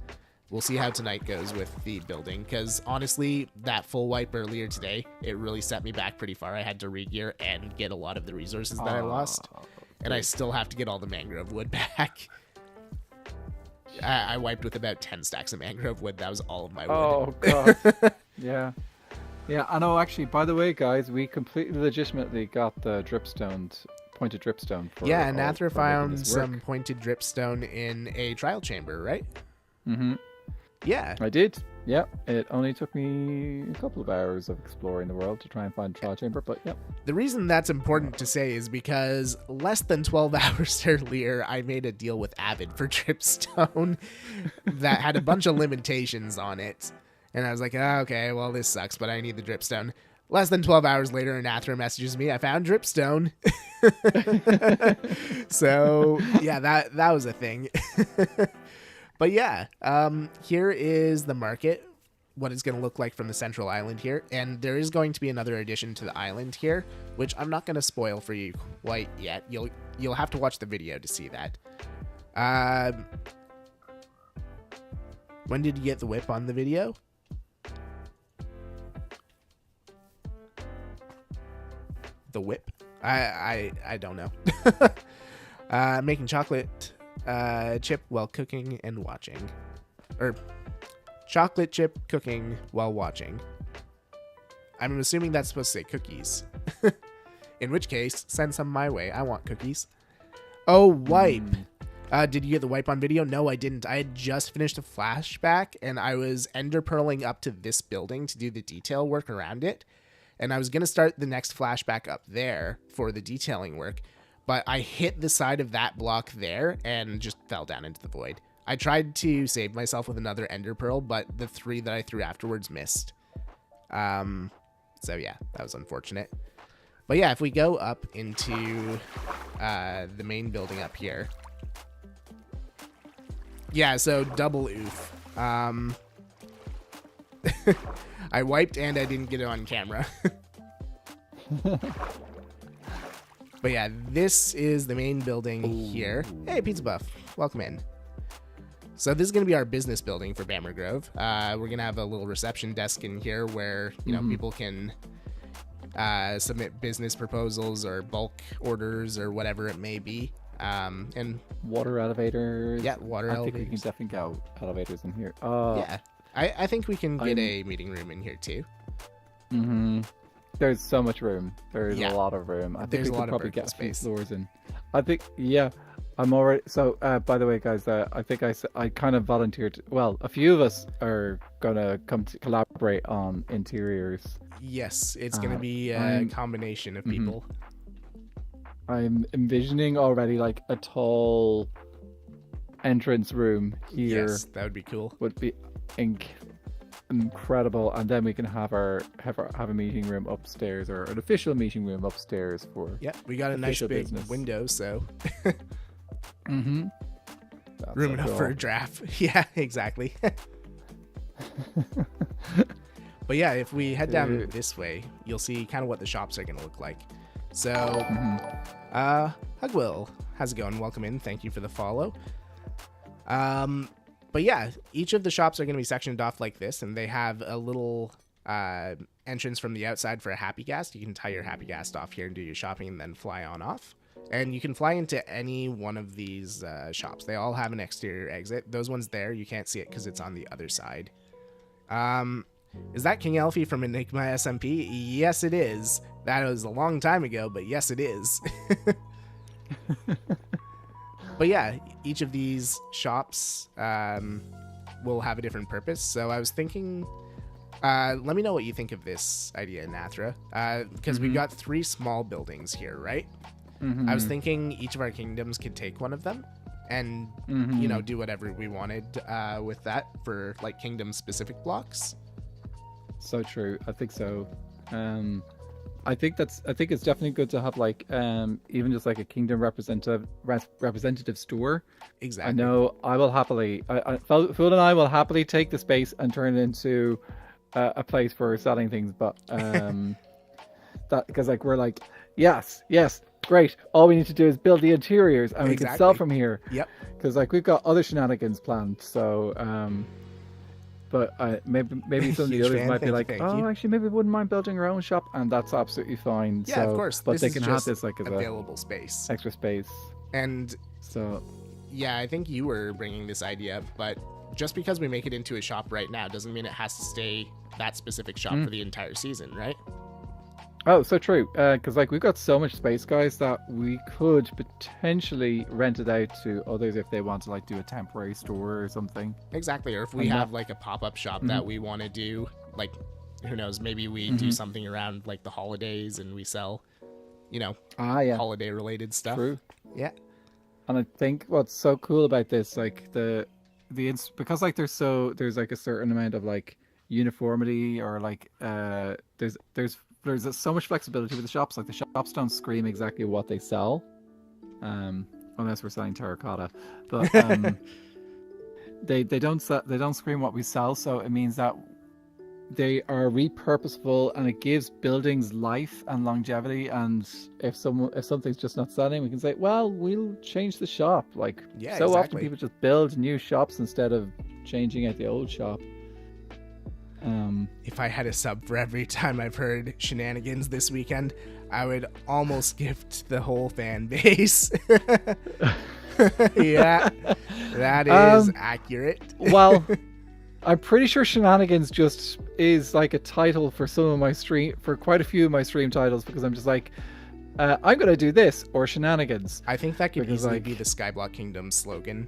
We'll see how tonight goes with the building, because honestly, that full wipe earlier today, it really set me back pretty far. I had to re-gear and get a lot of the resources that I lost, and I still have to get all the mangrove wood back. I wiped with about 10 stacks of mangrove wood. That was all of my wood. Oh, God. Yeah. Yeah, I know, actually, by the way, guys, we completely legitimately got the pointed dripstone. Yeah, and Nathra found some pointed dripstone in a trial chamber, right? Mm-hmm. Yeah. I did. Yeah, it only took me a couple of hours of exploring the world to try and find a trial chamber, but yeah. The reason that's important to say is because less than 12 hours earlier, I made a deal with Avid for dripstone that had a bunch of limitations on it. And I was like, oh, okay, well, this sucks, but I need the dripstone. Less than 12 hours later, Anathra messages me, I found dripstone. So, yeah, that was a thing. But yeah, here is the market, what it's going to look like from the central island here. And there is going to be another addition to the island here, which I'm not going to spoil for you quite yet. You'll have to watch the video to see that. When did you get the whip on the video? The whip? I don't know. Making chocolate chip while cooking and watching. Or chocolate chip cooking while watching. I'm assuming that's supposed to say cookies. In which case, send some my way. I want cookies. Oh, wipe. Did you get the wipe on video? No, I didn't. I had just finished a flashback, and I was ender pearling up to this building to do the detail work around it. And I was going to start the next flashback up there for the detailing work, but I hit the side of that block there and just fell down into the void. I tried to save myself with another ender pearl, but the 3 that I threw afterwards missed. So yeah, that was unfortunate. But yeah, if we go up into the main building up here. Yeah, so double oof. I wiped and I didn't get it on camera. But yeah, this is the main building here. Hey, Pizza Buff, welcome in. So this is going to be our business building for Bammer Grove. We're going to have a little reception desk in here where, you know, people can submit business proposals or bulk orders or whatever it may be. And water elevators. Yeah, water elevators. I think we can definitely get elevators in here. Yeah. I think we can get a meeting room in here too. There's so much room. There's a lot of room. I think we could probably get a few floors in. I think, yeah, I'm already. So, by the way, guys, I think I kind of volunteered. Well, a few of us are gonna come to collaborate on interiors. Yes, it's gonna be a combination of people. I'm envisioning already like a tall entrance room here. Yes, that would be cool. Would be incredible, and then we can have a meeting room upstairs, or an official meeting room upstairs for. Yeah, we got a nice big business window, so. Room enough for a draft. Yeah, exactly. But yeah, if we head down this way, you'll see kind of what the shops are going to look like. So, Hugwill, how's it going? Welcome in. Thank you for the follow. But yeah, each of the shops are going to be sectioned off like this, and they have a little entrance from the outside for a happy gas. You can tie your happy gas off here and do your shopping and then fly on off. And you can fly into any one of these shops. They all have an exterior exit. Those ones there, you can't see it because it's on the other side. Is that King Elfie from Enigma SMP? Yes, it is. That was a long time ago, but yes, it is. But yeah, each of these shops will have a different purpose. So I was thinking, let me know what you think of this idea, Nathra, because we've got 3 small buildings here, right? I was thinking each of our kingdoms could take one of them and, you know, do whatever we wanted with that for like kingdom specific blocks. So true. I think so. I think it's definitely good to have like even just like a kingdom representative store. Exactly. I know I will happily Fool and I will happily take the space and turn it into a place for selling things, but that because like we're like yes, great. All we need to do is build the interiors and we can sell from here. Yep. Because like we've got other shenanigans planned, so but maybe some of the others might be like, actually, maybe we wouldn't mind building our own shop, and that's absolutely fine. Yeah, of course. But they can have this like as available space, extra space. And so, yeah, I think you were bringing this idea, but just because we make it into a shop right now doesn't mean it has to stay that specific shop for the entire season, right? Oh, so true. Because like we've got so much space, guys, that we could potentially rent it out to others if they want to like do a temporary store or something. Exactly. Or if we have like a pop-up shop that we want to do, like who knows, maybe we do something around like the holidays and we sell, you know, holiday related stuff. True. Yeah. And I think what's so cool about this, like because like there's like a certain amount of like uniformity or like there's so much flexibility with the shops. Like the shops don't scream exactly what they sell, unless we're selling terracotta. But they don't scream what we sell. So it means that they are repurposable, and it gives buildings life and longevity. And if something's just not selling, we can say, well, we'll change the shop. Like often people just build new shops instead of changing out the old shop. If I had a sub for every time I've heard shenanigans this weekend, I would almost gift the whole fan base. Yeah, that is accurate. Well, I'm pretty sure shenanigans just is like a title for for quite a few of my stream titles, because I'm just like, I'm going to do this or shenanigans. I think that could easily be the Skyblock Kingdoms slogan.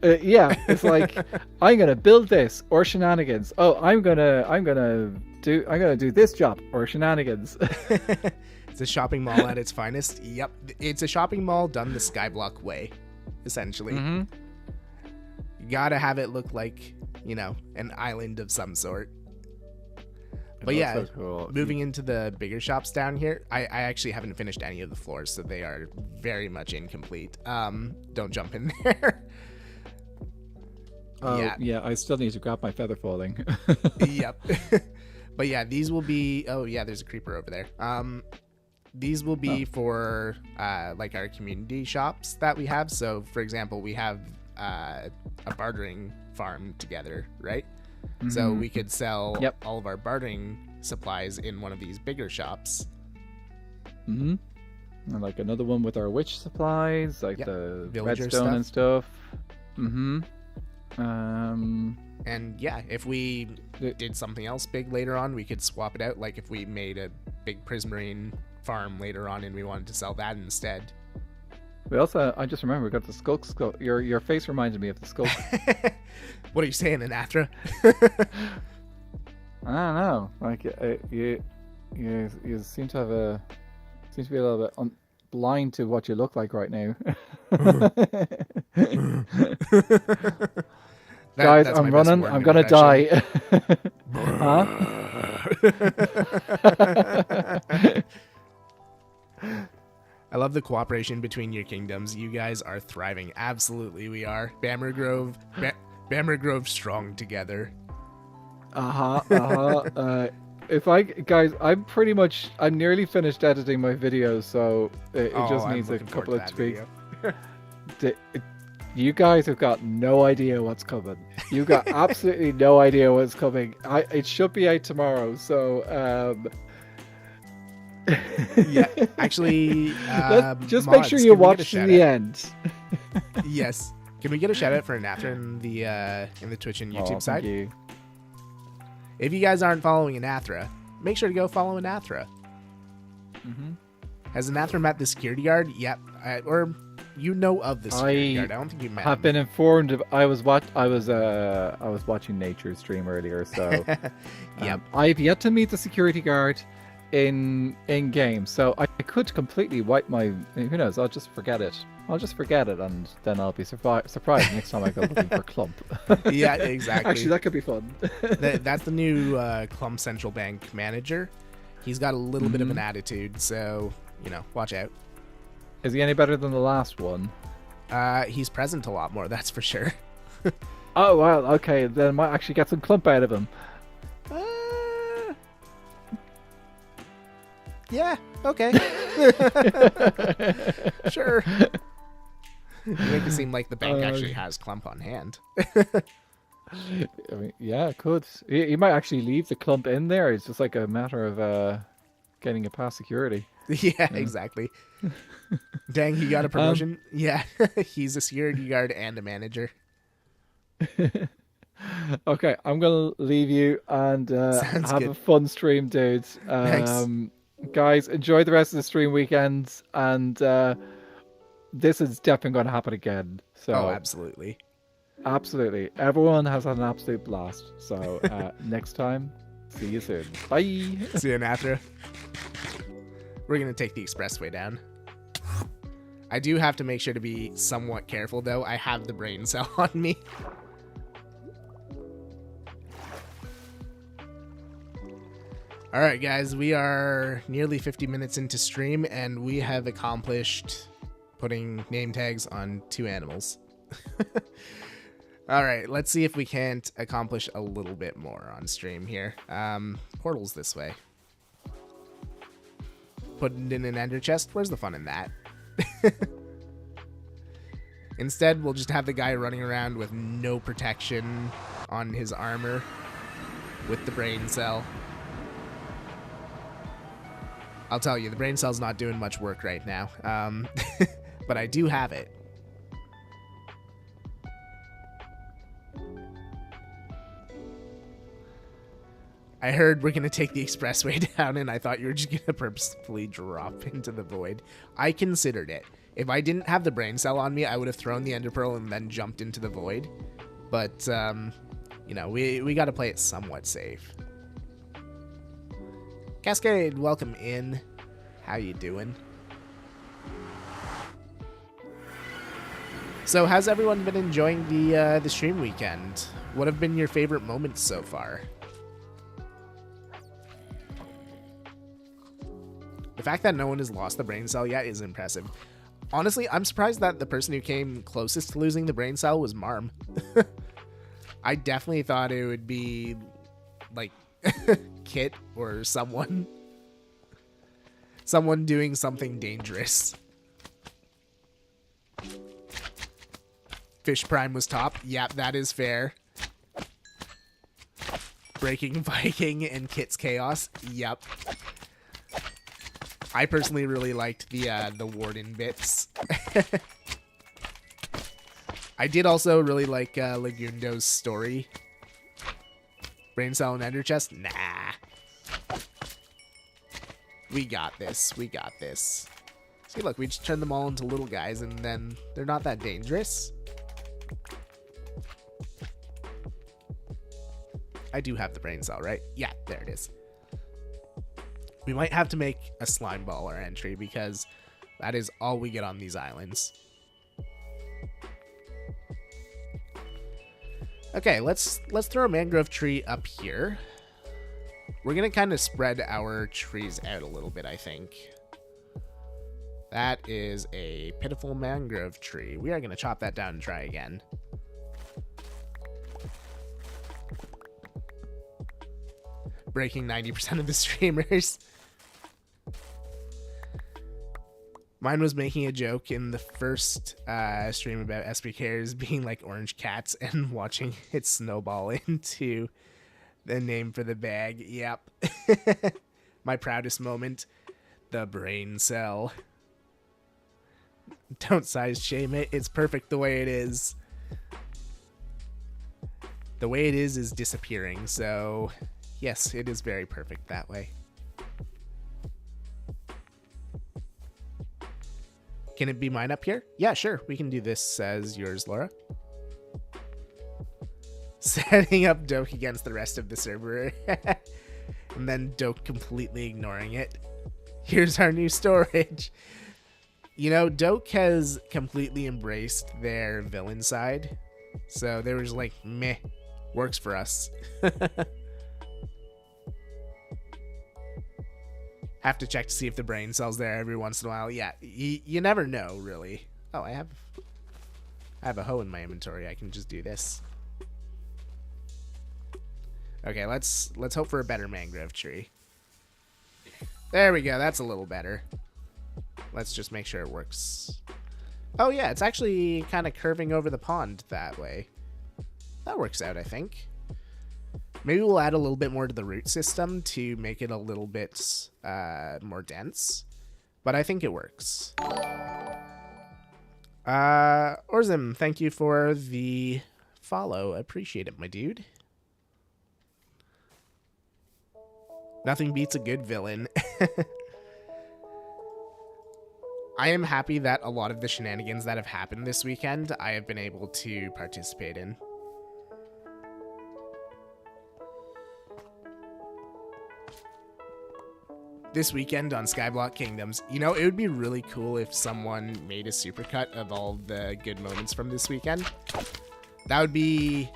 Yeah, it's like I'm gonna build this or shenanigans. Oh, I'm gonna do this job or shenanigans. It's a shopping mall at its finest. Yep, it's a shopping mall done the Skyblock way, essentially. You gotta have it look like, you know, an island of some sort. But yeah, so cool. Moving into the bigger shops down here, I actually haven't finished any of the floors, so they are very much incomplete. Don't jump in there. Yeah, I still need to grab my feather falling. Yep. But yeah, these will be... Oh, yeah, there's a creeper over there. These will be for like our community shops that we have. So, for example, we have a bartering farm together, right? So we could sell all of our bartering supplies in one of these bigger shops. And like another one with our witch supplies, like the villager redstone and stuff. And yeah, if we did something else big later on, we could swap it out. Like if we made a big prismarine farm later on and we wanted to sell that instead. We also, I just remember, we got the skulk. Your face reminded me of the skulk. What are you saying, Anathra? I don't know. Like you seem to be a little bit blind to what you look like right now. Guys, I'm running. I'm gonna die. Huh? I love the cooperation between your kingdoms. You guys are thriving. Absolutely, we are. Bammer Grove strong together. I'm nearly finished editing my videos, so it just needs a couple of tweaks. You guys have got no idea what's coming. You got absolutely no idea what's coming. It should be out tomorrow, so yeah, actually, just make sure you watch to the end. Yes. Can we get a shout out for Anathra in the Twitch and YouTube side? Thank you. If you guys aren't following Anathra, make sure to go follow Anathra. Has Anathra met the security guard? Yep. Or You know of the security guard. I don't think you met him. I've been informed of. I was watching Nature's stream earlier, so Yep. I've yet to meet the security guard in game, so I could completely wipe my. Who knows? I'll just forget it. And then I'll be surprised next time I go looking for Clump. Yeah, exactly. Actually, that could be fun. That's the new Clump Central Bank manager. He's got a little bit of an attitude, so watch out. Is he any better than the last one? He's present a lot more, that's for sure. Oh, well, okay. Then I might actually get some Clump out of him. Yeah, okay. Sure. You make it seem like the bank actually has Clump on hand. I mean, yeah, it could. He might actually leave the Clump in there. It's just like a matter of getting it past security. Yeah, exactly. Dang, he got a promotion. Yeah, he's a security guard and a manager. Okay, I'm gonna leave you and have good. a fun stream, dudes. Thanks. Guys, enjoy the rest of the stream weekends, and this is definitely going to happen again. So, Absolutely. Absolutely. Everyone has had an absolute blast. So next time, see you soon. Bye. See you, Nathra. We're going to take the expressway down. I do have to make sure to be somewhat careful, though. I have the brain cell on me. All right, guys. We are nearly 50 minutes into stream, and we have accomplished putting name tags on 2 animals. All right, let's see if we can't accomplish a little bit more on stream here. Portals this way. Putting in an ender chest. Where's the fun in that? Instead, we'll just have the guy running around with no protection on his armor with the brain cell. I'll tell you, the brain cell's not doing much work right now. But I do have it. I heard we're going to take the expressway down, and I thought you were just going to purposefully drop into the void. I considered it. If I didn't have the brain cell on me, I would have thrown the ender pearl and then jumped into the void. But, we got to play it somewhat safe. Cascade, welcome in. How you doing? So, how's everyone been enjoying the stream weekend? What have been your favorite moments so far? The fact that no one has lost the brain cell yet is impressive. Honestly, I'm surprised that the person who came closest to losing the brain cell was Marm. I definitely thought it would be, like, Kit or someone. Someone doing something dangerous. Fish Prime was top. Yep, that is fair. Breaking Viking and Kit's Chaos. Yep. I personally really liked the Warden bits. I did also really like Lagundo's story. Brain Cell and Ender Chest? Nah. We got this. We got this. See, look, we just turned them all into little guys, and then they're not that dangerous. I do have the brain cell, right? Yeah, there it is. We might have to make a slime ball our entry, because that is all we get on these islands. Okay, let's throw a mangrove tree up here. We're gonna kind of spread our trees out a little bit, I think. That is a pitiful mangrove tree. We are gonna chop that down and try again. Breaking 90% of the streamers. Mine was making a joke in the first stream about SPKers being like orange cats and watching it snowball into the name for the bag. Yep. My proudest moment. The brain cell. Don't size shame it. It's perfect the way it is. The way it is disappearing. So, yes, it is very perfect that way. Can it be mine up here? Yeah, sure. We can do this as yours, Laura. Setting up Doke against the rest of the server. And then Doke completely ignoring it. Here's our new storage. You know, Doke has completely embraced their villain side. So they were just like, meh, works for us. Have to check to see if the brain cell's there every once in a while. Yeah, you never know, really. Oh, I have a hoe in my inventory. I can just do this. Okay, let's hope for a better mangrove tree. There we go. That's a little better. Let's just make sure it works. Oh yeah, it's actually kind of curving over the pond that way. That works out, I think. Maybe we'll add a little bit more to the root system to make it a little bit more dense. But I think it works. Orzim, thank you for the follow. Appreciate it, my dude. Nothing beats a good villain. I am happy that a lot of the shenanigans that have happened this weekend, I have been able to participate in. This weekend on Skyblock Kingdoms. You know, it would be really cool if someone made a supercut of all the good moments from this weekend. That would be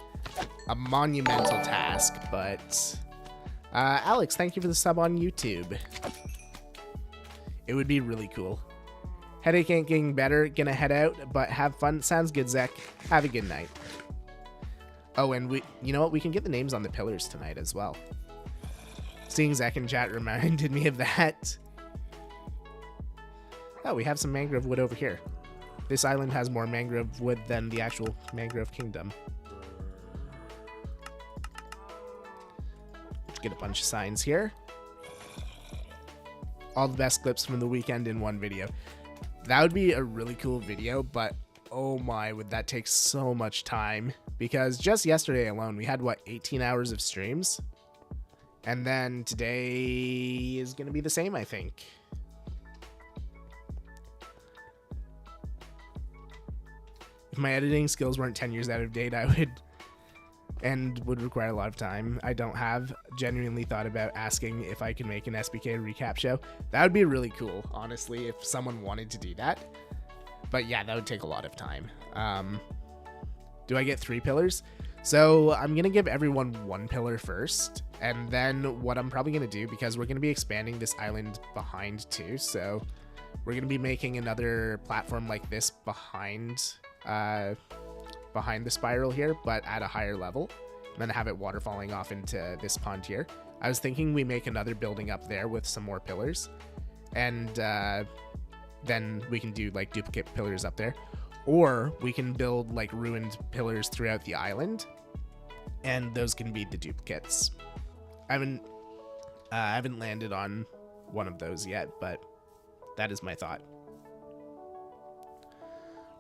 a monumental task, but... Alex, thank you for the sub on YouTube. It would be really cool. Headache ain't getting better. Gonna head out, but have fun. Sounds good, Zach. Have a good night. Oh, and you know what? We can get the names on the pillars tonight as well. Seeing Zach in chat reminded me of that. Oh, we have some mangrove wood over here. This island has more mangrove wood than the actual mangrove kingdom. Get a bunch of signs here. All the best clips from the weekend in one video. That would be a really cool video, but oh my, would that take so much time. Because just yesterday alone, we had, what, 18 hours of streams? And then today is going to be the same, I think. If my editing skills weren't 10 years out of date, I would require a lot of time. I don't have. Genuinely thought about asking if I can make an SBK recap show. That would be really cool, honestly, if someone wanted to do that. But yeah, that would take a lot of time. Do I get 3 pillars? So I'm going to give everyone 1 pillar first. And then what I'm probably going to do, because we're going to be expanding this island behind too. So we're going to be making another platform like this behind the spiral here, but at a higher level, and then have it waterfalling off into this pond here. I was thinking we make another building up there with some more pillars, and then we can do like duplicate pillars up there, or we can build like ruined pillars throughout the island, and those can be the duplicates. I haven't landed on one of those yet, but that is my thought.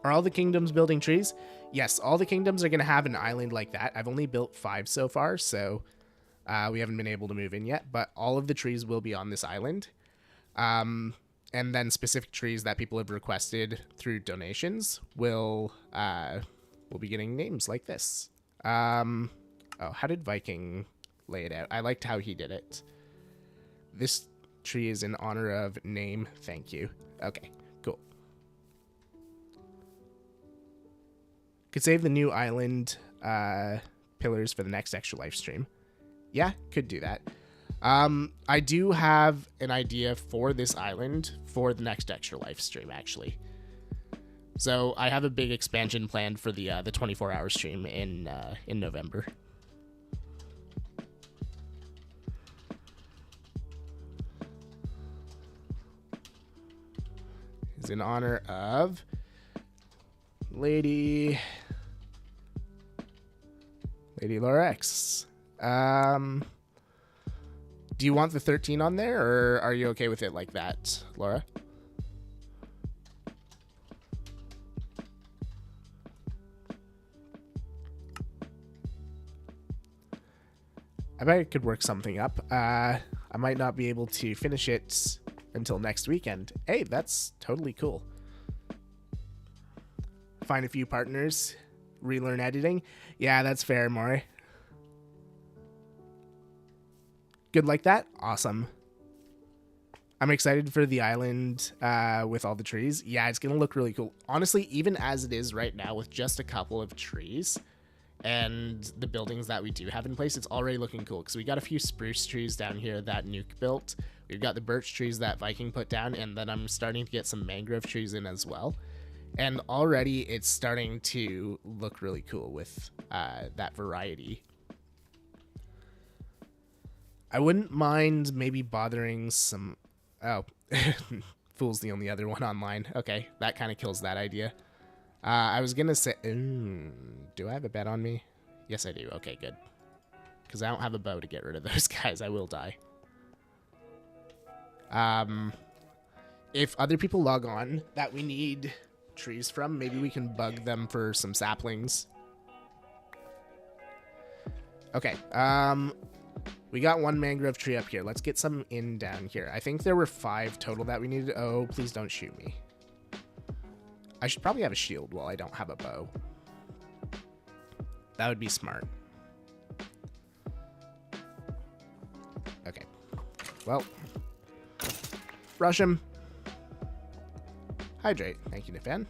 Are all the kingdoms building trees? Yes, all the kingdoms are going to have an island like that. I've only built 5 so far, so we haven't been able to move in yet, but all of the trees will be on this island. And then specific trees that people have requested through donations will be getting names like this. Oh, how did Viking lay it out? I liked how he did it. This tree is in honor of name. Thank you. Okay. Could save the new island pillars for the next ExtraLife stream. Yeah, could do that. I do have an idea for this island for the next ExtraLife stream, actually. So I have a big expansion planned for the 24-hour stream in November. It's in honor of Lady Lorex. Do you want the 13 on there, or are you okay with it like that, Laura? I bet I could work something up. I might not be able to finish it until next weekend. Hey, that's totally cool. find a few partners, relearn editing. Yeah, that's fair, Maury. Good like that? Awesome. I'm excited for the island with all the trees. Yeah, it's going to look really cool. Honestly, even as it is right now with just a couple of trees and the buildings that we do have in place, it's already looking cool because we got a few spruce trees down here that Nuke built. We've got the birch trees that Viking put down, and then I'm starting to get some mangrove trees in as well. And already it's starting to look really cool with that variety. I wouldn't mind maybe bothering some... Oh, Fool's the only other one online. Okay, that kind of kills that idea. I was going to say... do I have a bet on me? Yes, I do. Okay, good. Because I don't have a bow to get rid of those guys. I will die. If other people log on that we need trees from, maybe we can bug them for some saplings. Okay, we got one mangrove tree up here. Let's get some in down here. I think there were 5 total that we needed. Oh, please don't shoot me. I should probably have a shield while I don't have a bow. That would be smart. Okay. Well, rush him. Hydrate. Thank you, Nifan.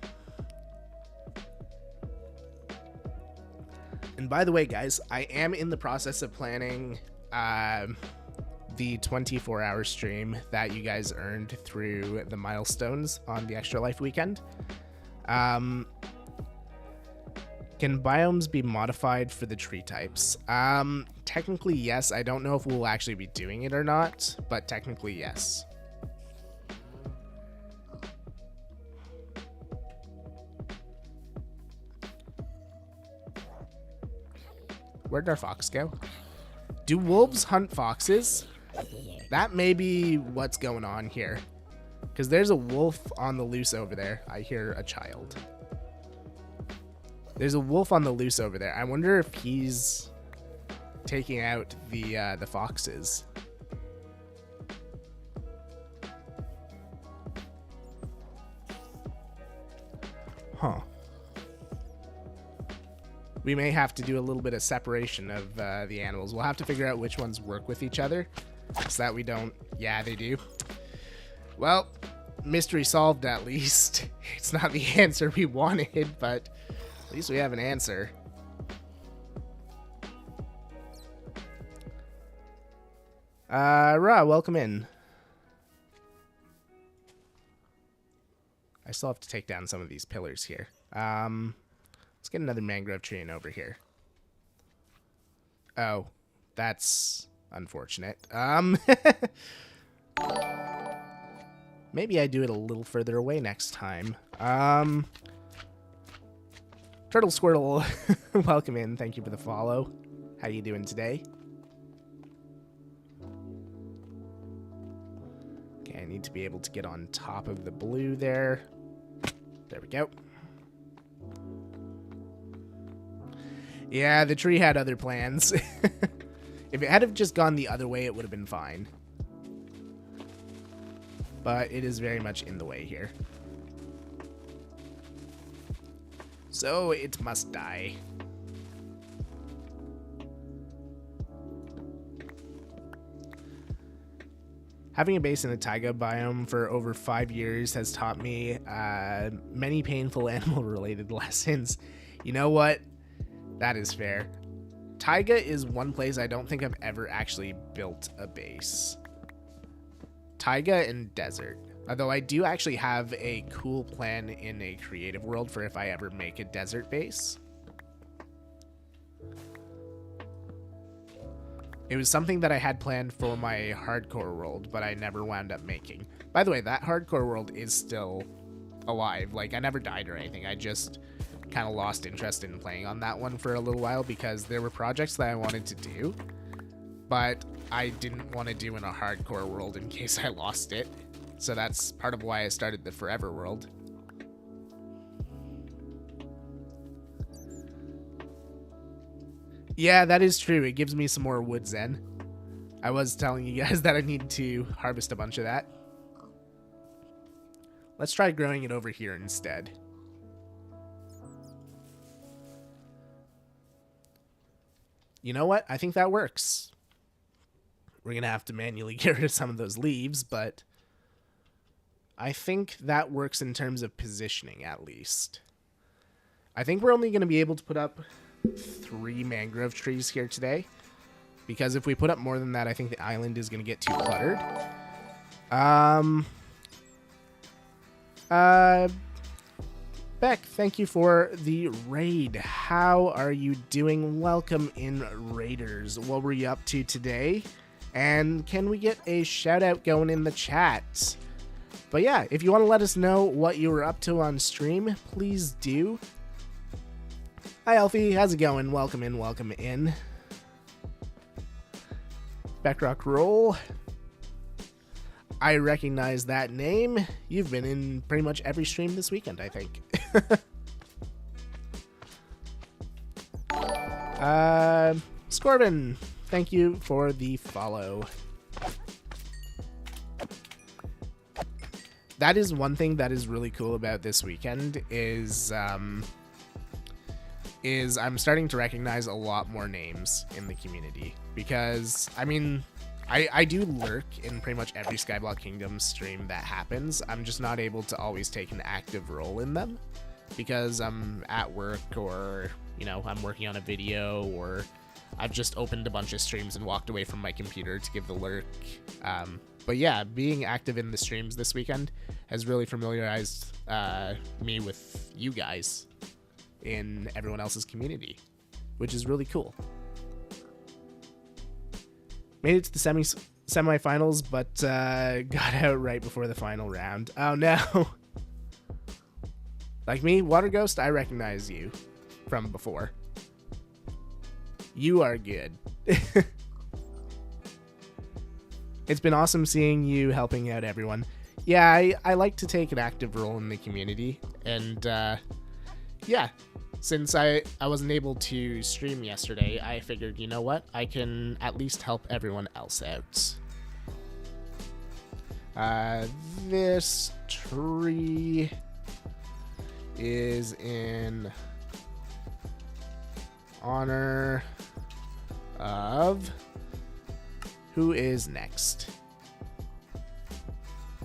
And by the way, guys, I am in the process of planning the 24-hour stream that you guys earned through the milestones on the ExtraLife Weekend. Can biomes be modified for the tree types? Technically, yes. I don't know if we'll actually be doing it or not, but technically, yes. Where'd our fox go? Do wolves hunt foxes? That may be what's going on here. Because there's a wolf on the loose over there. I hear a child. There's a wolf on the loose over there. I wonder if he's taking out the foxes. Huh. We may have to do a little bit of separation of the animals. We'll have to figure out which ones work with each other so that we don't... Yeah, they do. Well, mystery solved at least. It's not the answer we wanted, but at least we have an answer. Ra, welcome in. I still have to take down some of these pillars here. Let's get another mangrove tree in over here. Oh, that's unfortunate. Maybe I do it a little further away next time. Turtle Squirtle, welcome in. Thank you for the follow. How you doing today? Okay, I need to be able to get on top of the blue there. There we go. Yeah, the tree had other plans. If it had have just gone the other way, it would have been fine. But it is very much in the way here. So it must die. Having a base in the taiga biome for over 5 years has taught me many painful animal-related lessons. You know what? That is fair. Taiga is one place I don't think I've ever actually built a base. Taiga and desert. Although I do actually have a cool plan in a creative world for if I ever make a desert base. It was something that I had planned for my hardcore world, but I never wound up making. By the way, that hardcore world is still alive. Like, I never died or anything. I just kind of lost interest in playing on that one for a little while because there were projects that I wanted to do, but I didn't want to do in a hardcore world in case I lost it. So that's part of why I started the forever world. Yeah, that is true. It gives me some more wood zen. I was telling you guys that I need to harvest a bunch of that. Let's try growing it over here instead. you know what? I think that works. We're going to have to manually get rid of some of those leaves, but I think that works in terms of positioning, at least. I think we're only going to be able to put up 3 mangrove trees here today, because if we put up more than that, I think the island is going to get too cluttered. Beck, thank you for the raid. How are you doing? Welcome in, Raiders. What were you up to today? And can we get a shout out going in the chat? But yeah, if you want to let us know what you were up to on stream, please do. Hi, Alfie. How's it going? Welcome in, welcome in. Backrock Roll. I recognize that name. You've been in pretty much every stream this weekend, I think. Scorbin, thank you for the follow. That is one thing that is really cool about this weekend is I'm starting to recognize a lot more names in the community, because I mean, I do lurk in pretty much every Skyblock Kingdoms stream that happens. I'm just not able to always take an active role in them because I'm at work, or, you know, I'm working on a video, or I've just opened a bunch of streams and walked away from my computer to give the lurk. But yeah, being active in the streams this weekend has really familiarized me with you guys in everyone else's community, which is really cool. Made it to the semifinals, but got out right before the final round. Oh no. Like me, Water Ghost, I recognize you from before. You are good. It's been awesome seeing you helping out everyone. Yeah, I like to take an active role in the community, and yeah, since I wasn't able to stream yesterday, I figured, you know what, I can at least help everyone else out. This tree is in honor of who is next.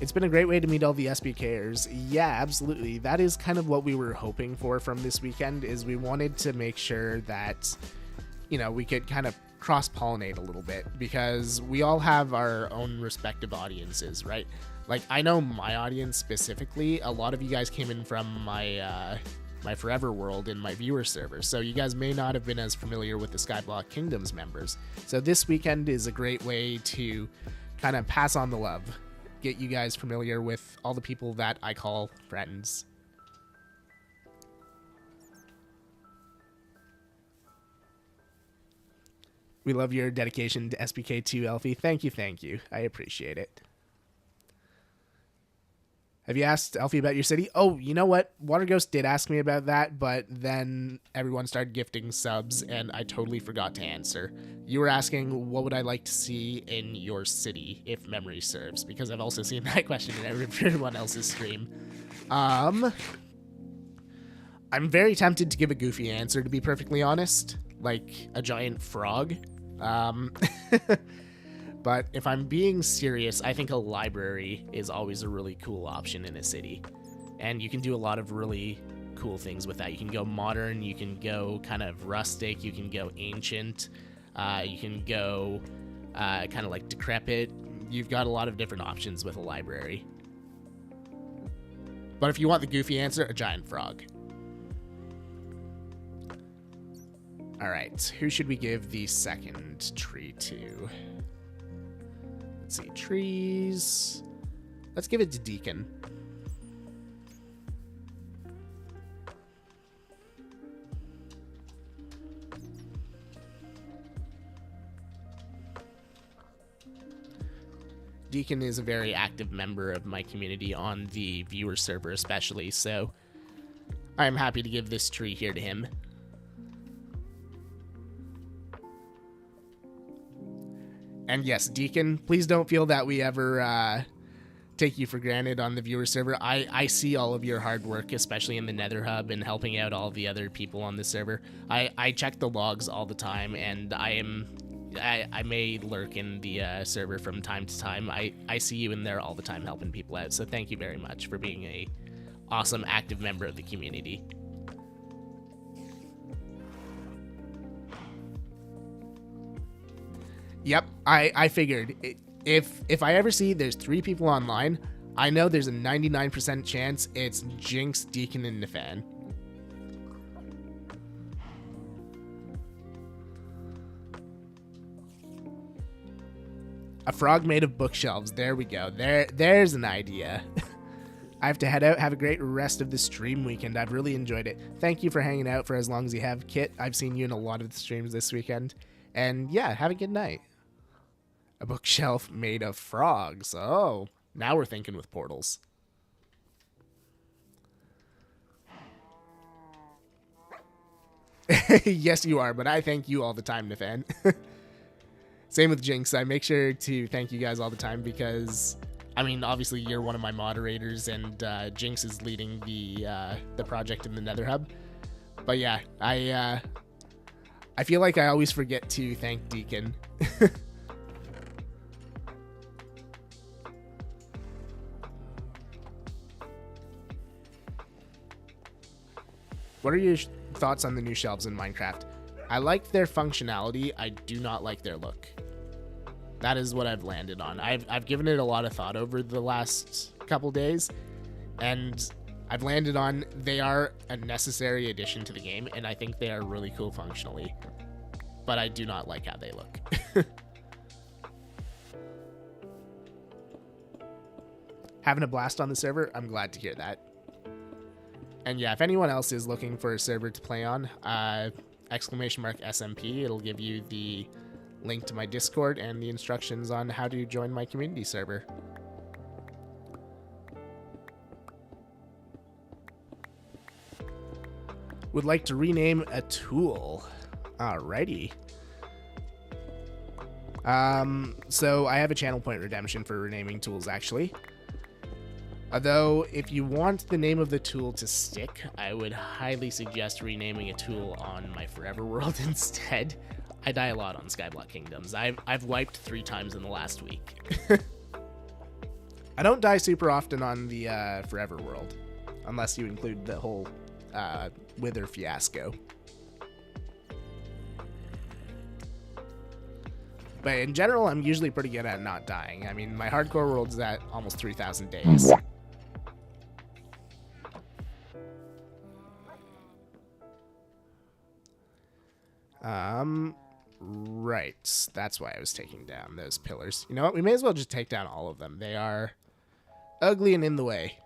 It's been a great way to meet all the SBKers. Yeah, absolutely. That is kind of what we were hoping for from this weekend, is we wanted to make sure that, you know, we could kind of cross-pollinate a little bit, because we all have our own respective audiences, right? Like, I know my audience specifically, a lot of you guys came in from my my Forever World in my viewer server, so you guys may not have been as familiar with the Skyblock Kingdoms members. So this weekend is a great way to kind of pass on the love, get you guys familiar with all the people that I call friends. We love your dedication to SBK2, Elfie. Thank you. I appreciate it. Have you asked Elfie about your city? Oh, you know what? Water Ghost did ask me about that, but then everyone started gifting subs, and I totally forgot to answer. You were asking, what would I like to see in your city, if memory serves? Because I've also seen that question in everyone else's stream. I'm very tempted to give a goofy answer, to be perfectly honest. Like a giant frog. But if I'm being serious, I think a library is always a really cool option in a city. And you can do a lot of really cool things with that. You can go modern, you can go kind of rustic, you can go ancient, you can go kind of like decrepit. You've got a lot of different options with a library. But if you want the goofy answer, a giant frog. Alright, who should we give the second tree to? Let's see, trees. Let's give it to Deacon. Deacon is a very active member of my community on the viewer server especially, so I'm happy to give this tree here to him. And yes, Deacon, please don't feel that we ever take you for granted on the viewer server. I see all of your hard work, especially in the Nether Hub and helping out all the other people on the server. I check the logs all the time, and I may lurk in the server from time to time. I see you in there all the time helping people out, so thank you very much for being a awesome active member of the community. Yep, I figured if I ever see there's 3 people online, I know there's a 99% chance it's Jinx, Deacon, and Nafan. A frog made of bookshelves. There we go. There's an idea. I have to head out. Have a great rest of the stream weekend. I've really enjoyed it. Thank you for hanging out for as long as you have, Kit. I've seen you in a lot of the streams this weekend. And yeah, have a good night. A bookshelf made of frogs. Oh, now we're thinking with portals. Yes, you are, but I thank you all the time, Nathan. Same with Jinx. I make sure to thank you guys all the time because, I mean, obviously you're one of my moderators, and Jinx is leading the project in the Nether Hub. But yeah, I feel like I always forget to thank Deacon. What are your thoughts on the new shelves in Minecraft? I like their functionality. I do not like their look. That is what I've landed on. I've given it a lot of thought over the last couple days, and I've landed on they are a necessary addition to the game, and I think they are really cool functionally. But I do not like how they look. Having a blast on the server? I'm glad to hear that. And yeah, if anyone else is looking for a server to play on, !SMP, it'll give you the link to my Discord and the instructions on how to join my community server. Would like to rename a tool. Alrighty. So I have a channel point redemption for renaming tools, actually. Although, if you want the name of the tool to stick, I would highly suggest renaming a tool on my Forever World instead. I die a lot on Skyblock Kingdoms. I've wiped 3 times in the last week. I don't die super often on the Forever World, unless you include the whole Wither fiasco. But in general, I'm usually pretty good at not dying. I mean, my hardcore world's at almost 3,000 days. Right. That's why I was taking down those pillars. You know what? We may as well just take down all of them. They are ugly and in the way.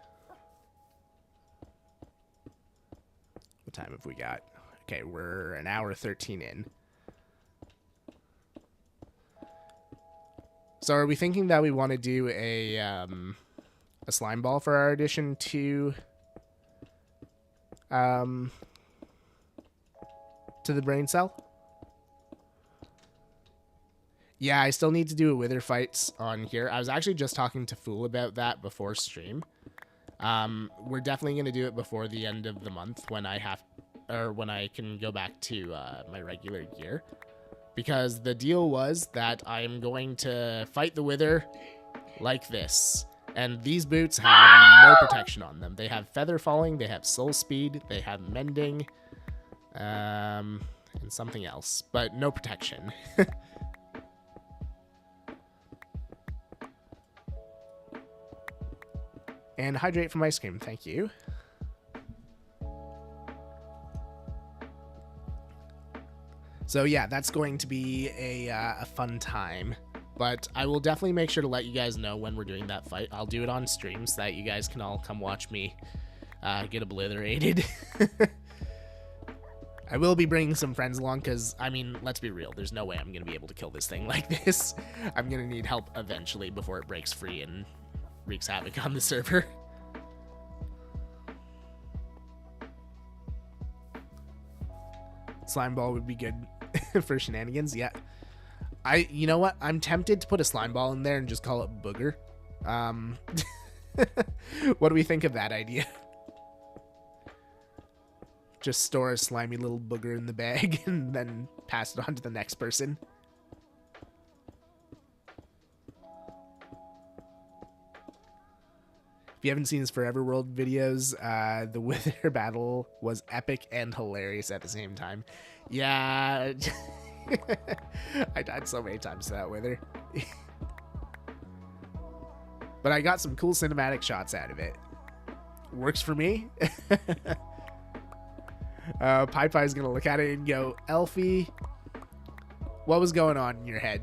What time have we got? Okay, we're an hour 13 in. So are we thinking that we want to do a slime ball for our addition to the brain cell? Yeah, I still need to do a wither fights on here. I was actually just talking to Fool about that before stream. We're definitely going to do it before the end of the month when I can go back to my regular gear. Because the deal was that I'm going to fight the wither like this. And these boots have no protection on them. They have feather falling, they have soul speed, they have mending, and something else, but no protection. And hydrate from ice cream, thank you. So yeah, that's going to be a fun time. But I will definitely make sure to let you guys know when we're doing that fight. I'll do it on stream so that you guys can all come watch me get obliterated. I will be bringing some friends along because, I mean, let's be real. There's no way I'm going to be able to kill this thing like this. I'm going to need help eventually before it breaks free and wreaks havoc on the server. Slime ball would be good for shenanigans, yeah. You know what? I'm tempted to put a slime ball in there and just call it Booger. What do we think of that idea? Just store a slimy little booger in the bag and then pass it on to the next person. If you haven't seen his Forever World videos, the Wither battle was epic and hilarious at the same time. Yeah, I died so many times to that Wither. But I got some cool cinematic shots out of it. Works for me. PiePie's gonna look at it and go, Elfie, what was going on in your head?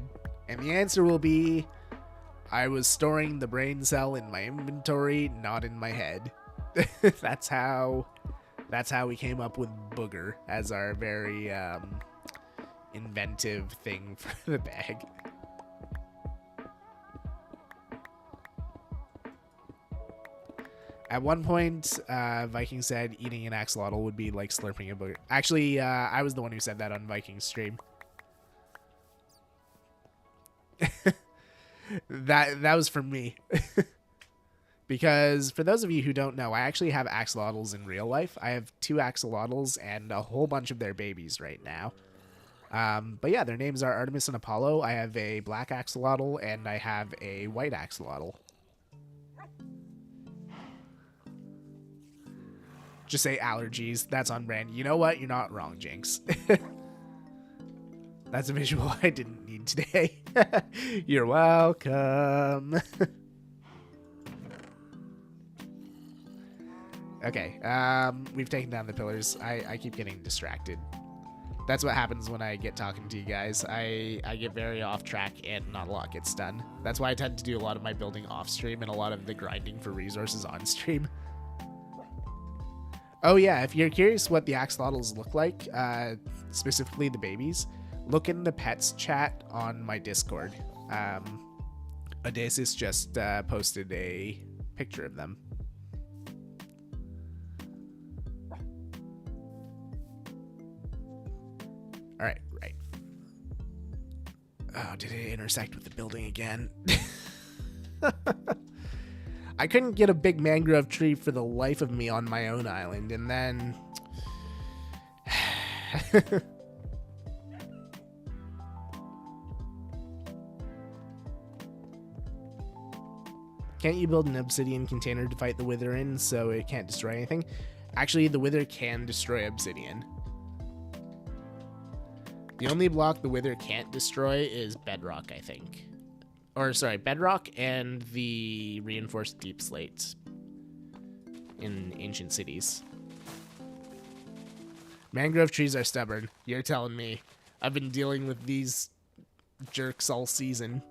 And the answer will be, I was storing the brain cell in my inventory, not in my head. That's how we came up with Booger as our very inventive thing for the bag. At one point, Viking said eating an axolotl would be like slurping a booger. Actually, I was the one who said that on Viking's stream. That was from me. Because for those of you who don't know, I actually have axolotls in real life. I have 2 axolotls and a whole bunch of their babies right now. But yeah, their names are Artemis and Apollo. I have a black axolotl and I have a white axolotl. Just say allergies. That's on brand. You know what? You're not wrong, Jinx. That's a visual I didn't need today. You're welcome. Okay, we've taken down the pillars. I keep getting distracted. That's what happens when I get talking to you guys. I get very off track and not a lot gets done. That's why I tend to do a lot of my building off stream and a lot of the grinding for resources on stream. Oh yeah, if you're curious what the axolotls look like, specifically the babies, look in the pets chat on my Discord. Odysseus just posted a picture of them. Alright, right. Oh, did it intersect with the building again? I couldn't get a big mangrove tree for the life of me on my own island, and then... Can't you build an obsidian container to fight the Wither in so it can't destroy anything? Actually, the Wither can destroy obsidian. The only block the Wither can't destroy is bedrock, I think. Or, sorry, bedrock and the reinforced deep slate in ancient cities. Mangrove trees are stubborn. You're telling me. I've been dealing with these jerks all season.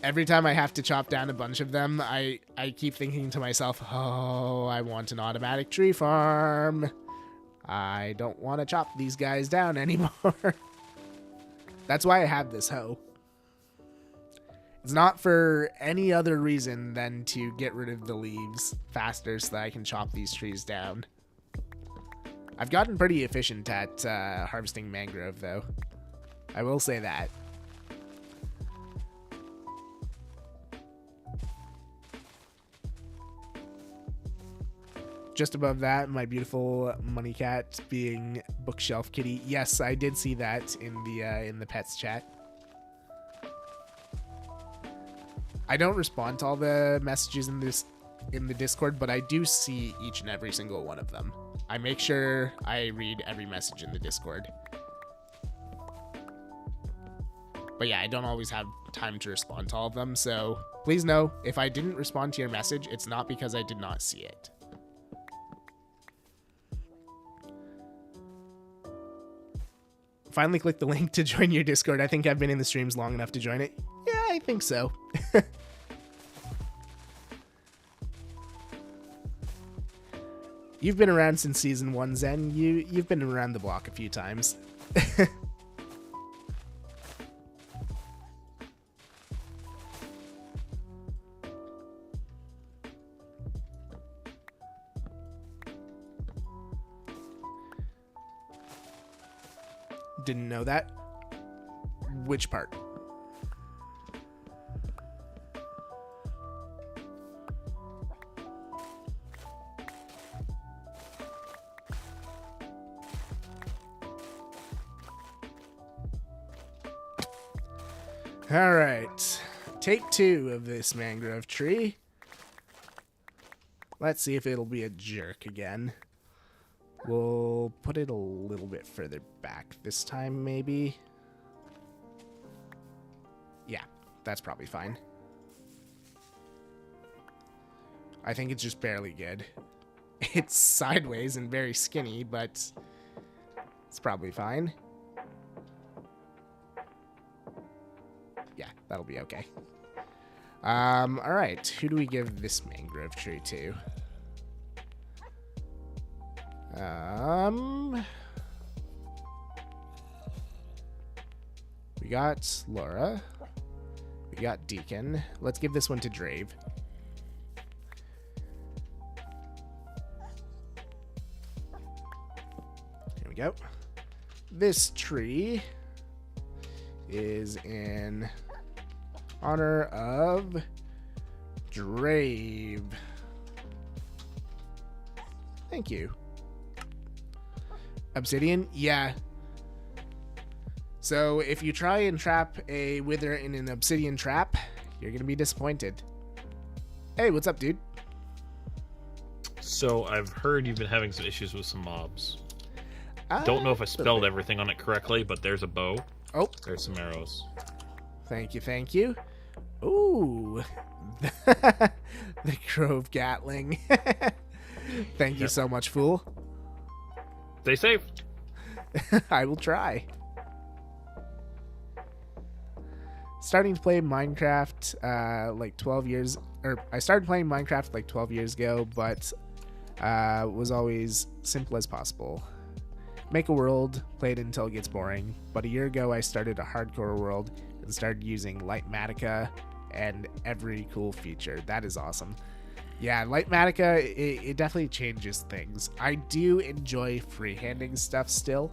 Every time I have to chop down a bunch of them, I keep thinking to myself, oh, I want an automatic tree farm. I don't want to chop these guys down anymore. That's why I have this hoe. It's not for any other reason than to get rid of the leaves faster so that I can chop these trees down. I've gotten pretty efficient at harvesting mangrove, though. I will say that. Just above that, my beautiful money cat being bookshelf kitty. Yes, I did see that in the pets chat. I don't respond to all the messages in the Discord, but I do see each and every single one of them. I make sure I read every message in the Discord. But yeah, I don't always have time to respond to all of them, so please know, if I didn't respond to your message, it's not because I did not see it. Finally click the link to join your Discord. I think I've been in the streams long enough to join it. Yeah, I think so. You've been around since season 1, Zen. You've been around the block a few times. Didn't know that. Which part? All right. Take 2 of this mangrove tree. Let's see if it'll be a jerk again. We'll put it a little bit further back this time, maybe. Yeah, that's probably fine. I think it's just barely good. It's sideways and very skinny, but it's probably fine. Yeah, that'll be okay. All right, who do we give this mangrove tree to? We got Laura. We got Deacon. Let's give this one to Drave. Here we go. This tree is in honor of Drave. Thank you. Obsidian? Yeah. So if you try and trap a wither in an obsidian trap, you're going to be disappointed. Hey, what's up, dude? So I've heard you've been having some issues with some mobs. Don't know if I spelled everything on it correctly, but there's a bow. Oh. There's some arrows. Thank you, thank you. Ooh. The Grove Gatling. Thank you so much, fool. Stay safe. I will try. Starting to play Minecraft like 12 years, or I started playing Minecraft like 12 years ago, but was always simple as possible. Make a world, play it until it gets boring. But a year ago, I started a hardcore world and started using Lightmatica and every cool feature. That is awesome. Yeah, Lightmatica, it definitely changes things. I do enjoy freehanding stuff still.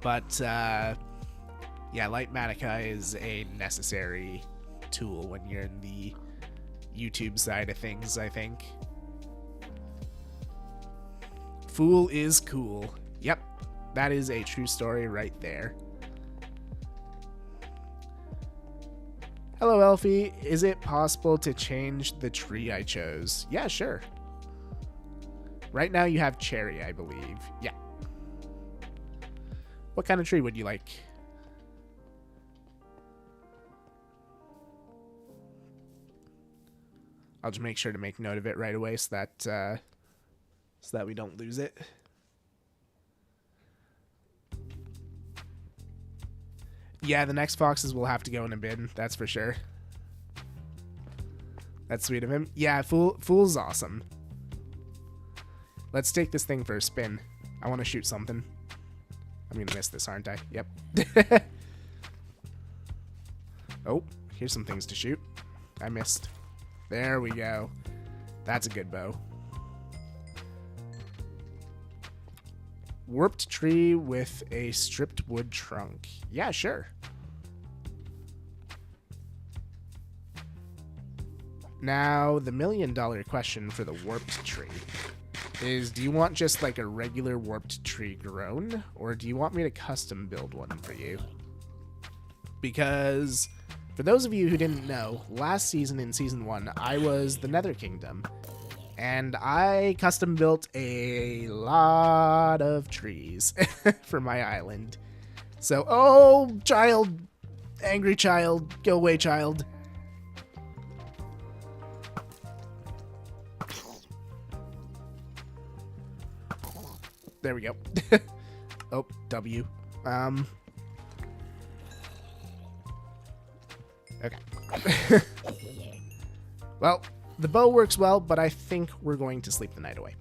But, yeah, Lightmatica is a necessary tool when you're in the YouTube side of things, I think. Fool is cool. Yep, that is a true story right there. Hello, Elfie. Is it possible to change the tree I chose? Yeah, sure. Right now you have cherry, I believe. Yeah. What kind of tree would you like? I'll just make sure to make note of it right away so that we don't lose it. Yeah, the next foxes will have to go in a bin, that's for sure. That's sweet of him. Yeah, Fool's awesome. Let's take this thing for a spin. I want to shoot something. I'm gonna miss this, aren't I? Yep. Oh, here's some things to shoot. I missed. There we go. That's a good bow. Warped tree with a stripped wood trunk. Yeah, sure. Now, the $1 million question for the warped tree is, do you want just like a regular warped tree grown, or do you want me to custom build one for you? Because for those of you who didn't know, last season in Season 1, I was the Nether Kingdom. And I custom built a lot of trees for my island. So, oh, child, angry child, go away, child. There we go. Oh, W. Okay. Well, the bow works well, but I think we're going to sleep the night away.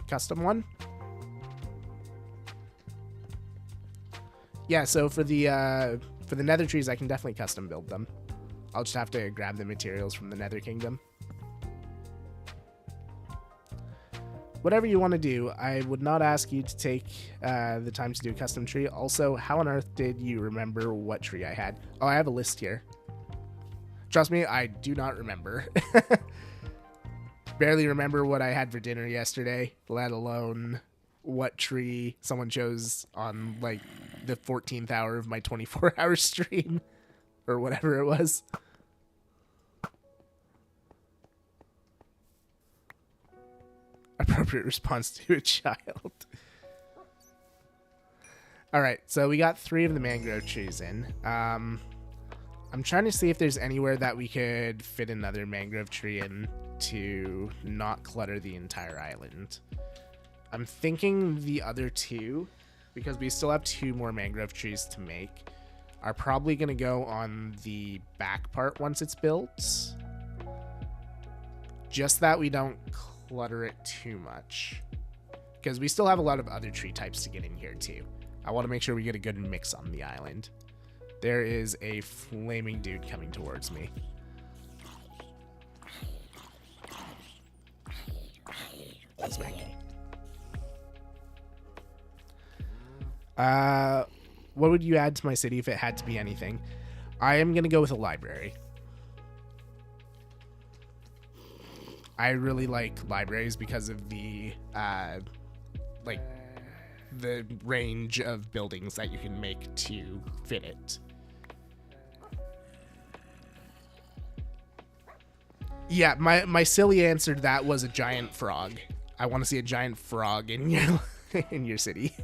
Custom one? Yeah, so for the nether trees, I can definitely custom build them. I'll just have to grab the materials from the Nether Kingdom. Whatever you want to do, I would not ask you to take the time to do a custom tree. Also, how on earth did you remember what tree I had? Oh, I have a list here. Trust me, I do not remember. Barely remember what I had for dinner yesterday, let alone what tree someone chose on like the 14th hour of my 24-hour stream or whatever it was. Appropriate response to a child. All right, so we got 3 of the mangrove trees in. I'm trying to see if there's anywhere that we could fit another mangrove tree in to not clutter the entire island. I'm thinking the other 2, because we still have 2 more mangrove trees to make, are probably going to go on the back part once it's built. Just that we don't clutter it too much, because we still have a lot of other tree types to get in here too. I want to make sure we get a good mix on the island. There is a flaming dude coming towards me. Smack. What would you add to my city if it had to be anything? I am going to go with a library. I really like libraries because of the the range of buildings that you can make to fit it. Yeah, my silly answer to that was a giant frog. I want to see a giant frog in your in your city.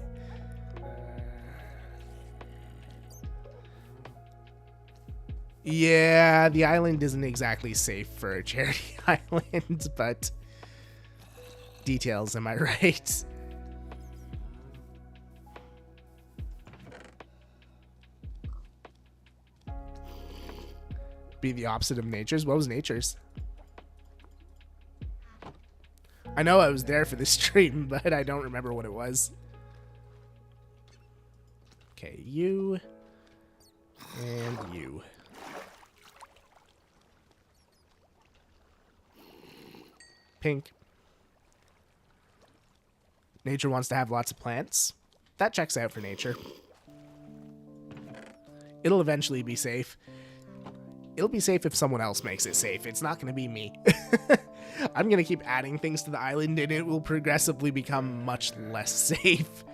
Yeah, the island isn't exactly safe for a charity island, but details, am I right? Be the opposite of nature's? What was nature's? I know I was there for this stream, but I don't remember what it was. Okay, you. And you. Pink. Nature wants to have lots of plants. That checks out for nature. It'll eventually be safe. It'll be safe if someone else makes it safe. It's not going to be me. I'm going to keep adding things to the island, and it will progressively become much less safe.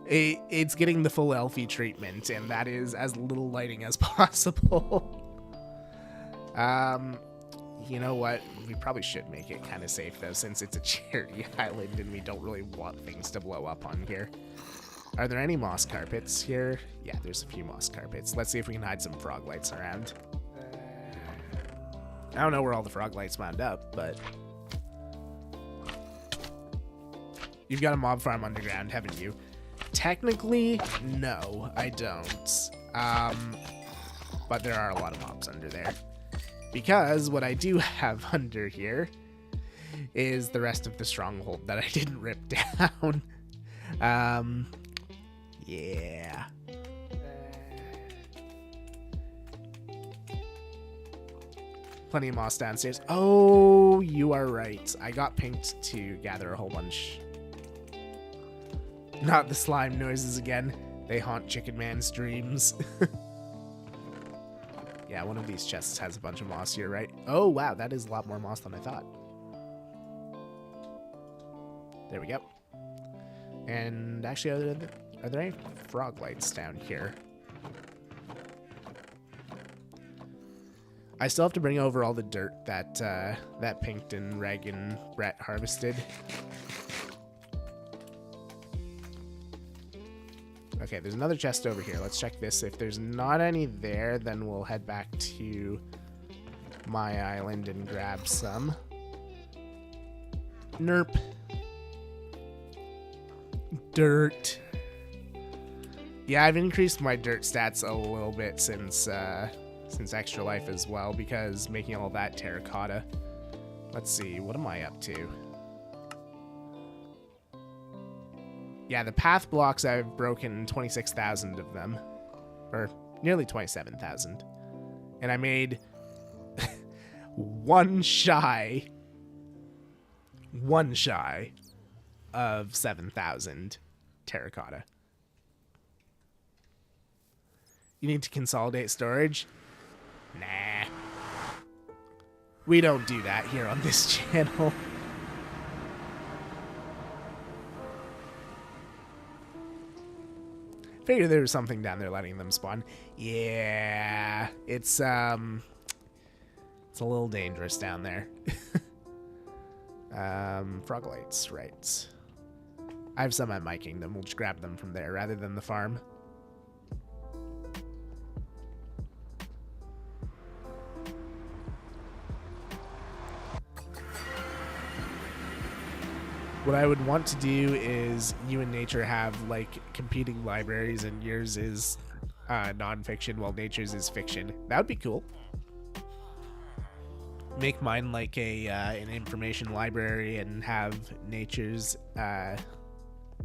It's getting the full Elfie treatment, and that is as little lighting as possible. You know what? We probably should make it kind of safe, though, since it's a charity island, and we don't really want things to blow up on here. Are there any moss carpets here? Yeah, there's a few moss carpets. Let's see if we can hide some frog lights around. I don't know where all the frog lights wound up, but... You've got a mob farm underground, haven't you? Technically, no, I don't. But there are a lot of mobs under there. Because what I do have under here is the rest of the stronghold that I didn't rip down. Yeah. Plenty of moss downstairs. Oh, you are right. I got pinked to gather a whole bunch. Not the slime noises again. They haunt Chicken Man's dreams. Yeah, one of these chests has a bunch of moss here, right? Oh, wow, that is a lot more moss than I thought. There we go. And actually, are there any frog lights down here? I still have to bring over all the dirt that that Pinkton, Reg, and Brett harvested. Okay, there's another chest over here. Let's check this. If there's not any there, then we'll head back to my island and grab some. Nerp. Dirt. Yeah, I've increased my dirt stats a little bit since ExtraLife as well, because making all that terracotta. Let's see, what am I up to? Yeah, the path blocks, I've broken 26,000 of them. Or nearly 27,000. And I made one shy of 7,000 terracotta. You need to consolidate storage? Nah. We don't do that here on this channel. Figure there was something down there letting them spawn. Yeah, it's a little dangerous down there. Frog lights, right. I have some at my kingdom. We'll just grab them from there rather than the farm. What I would want to do is you and nature have like competing libraries, and yours is non-fiction while nature's is fiction. That would be cool. Make mine like an information library and have nature's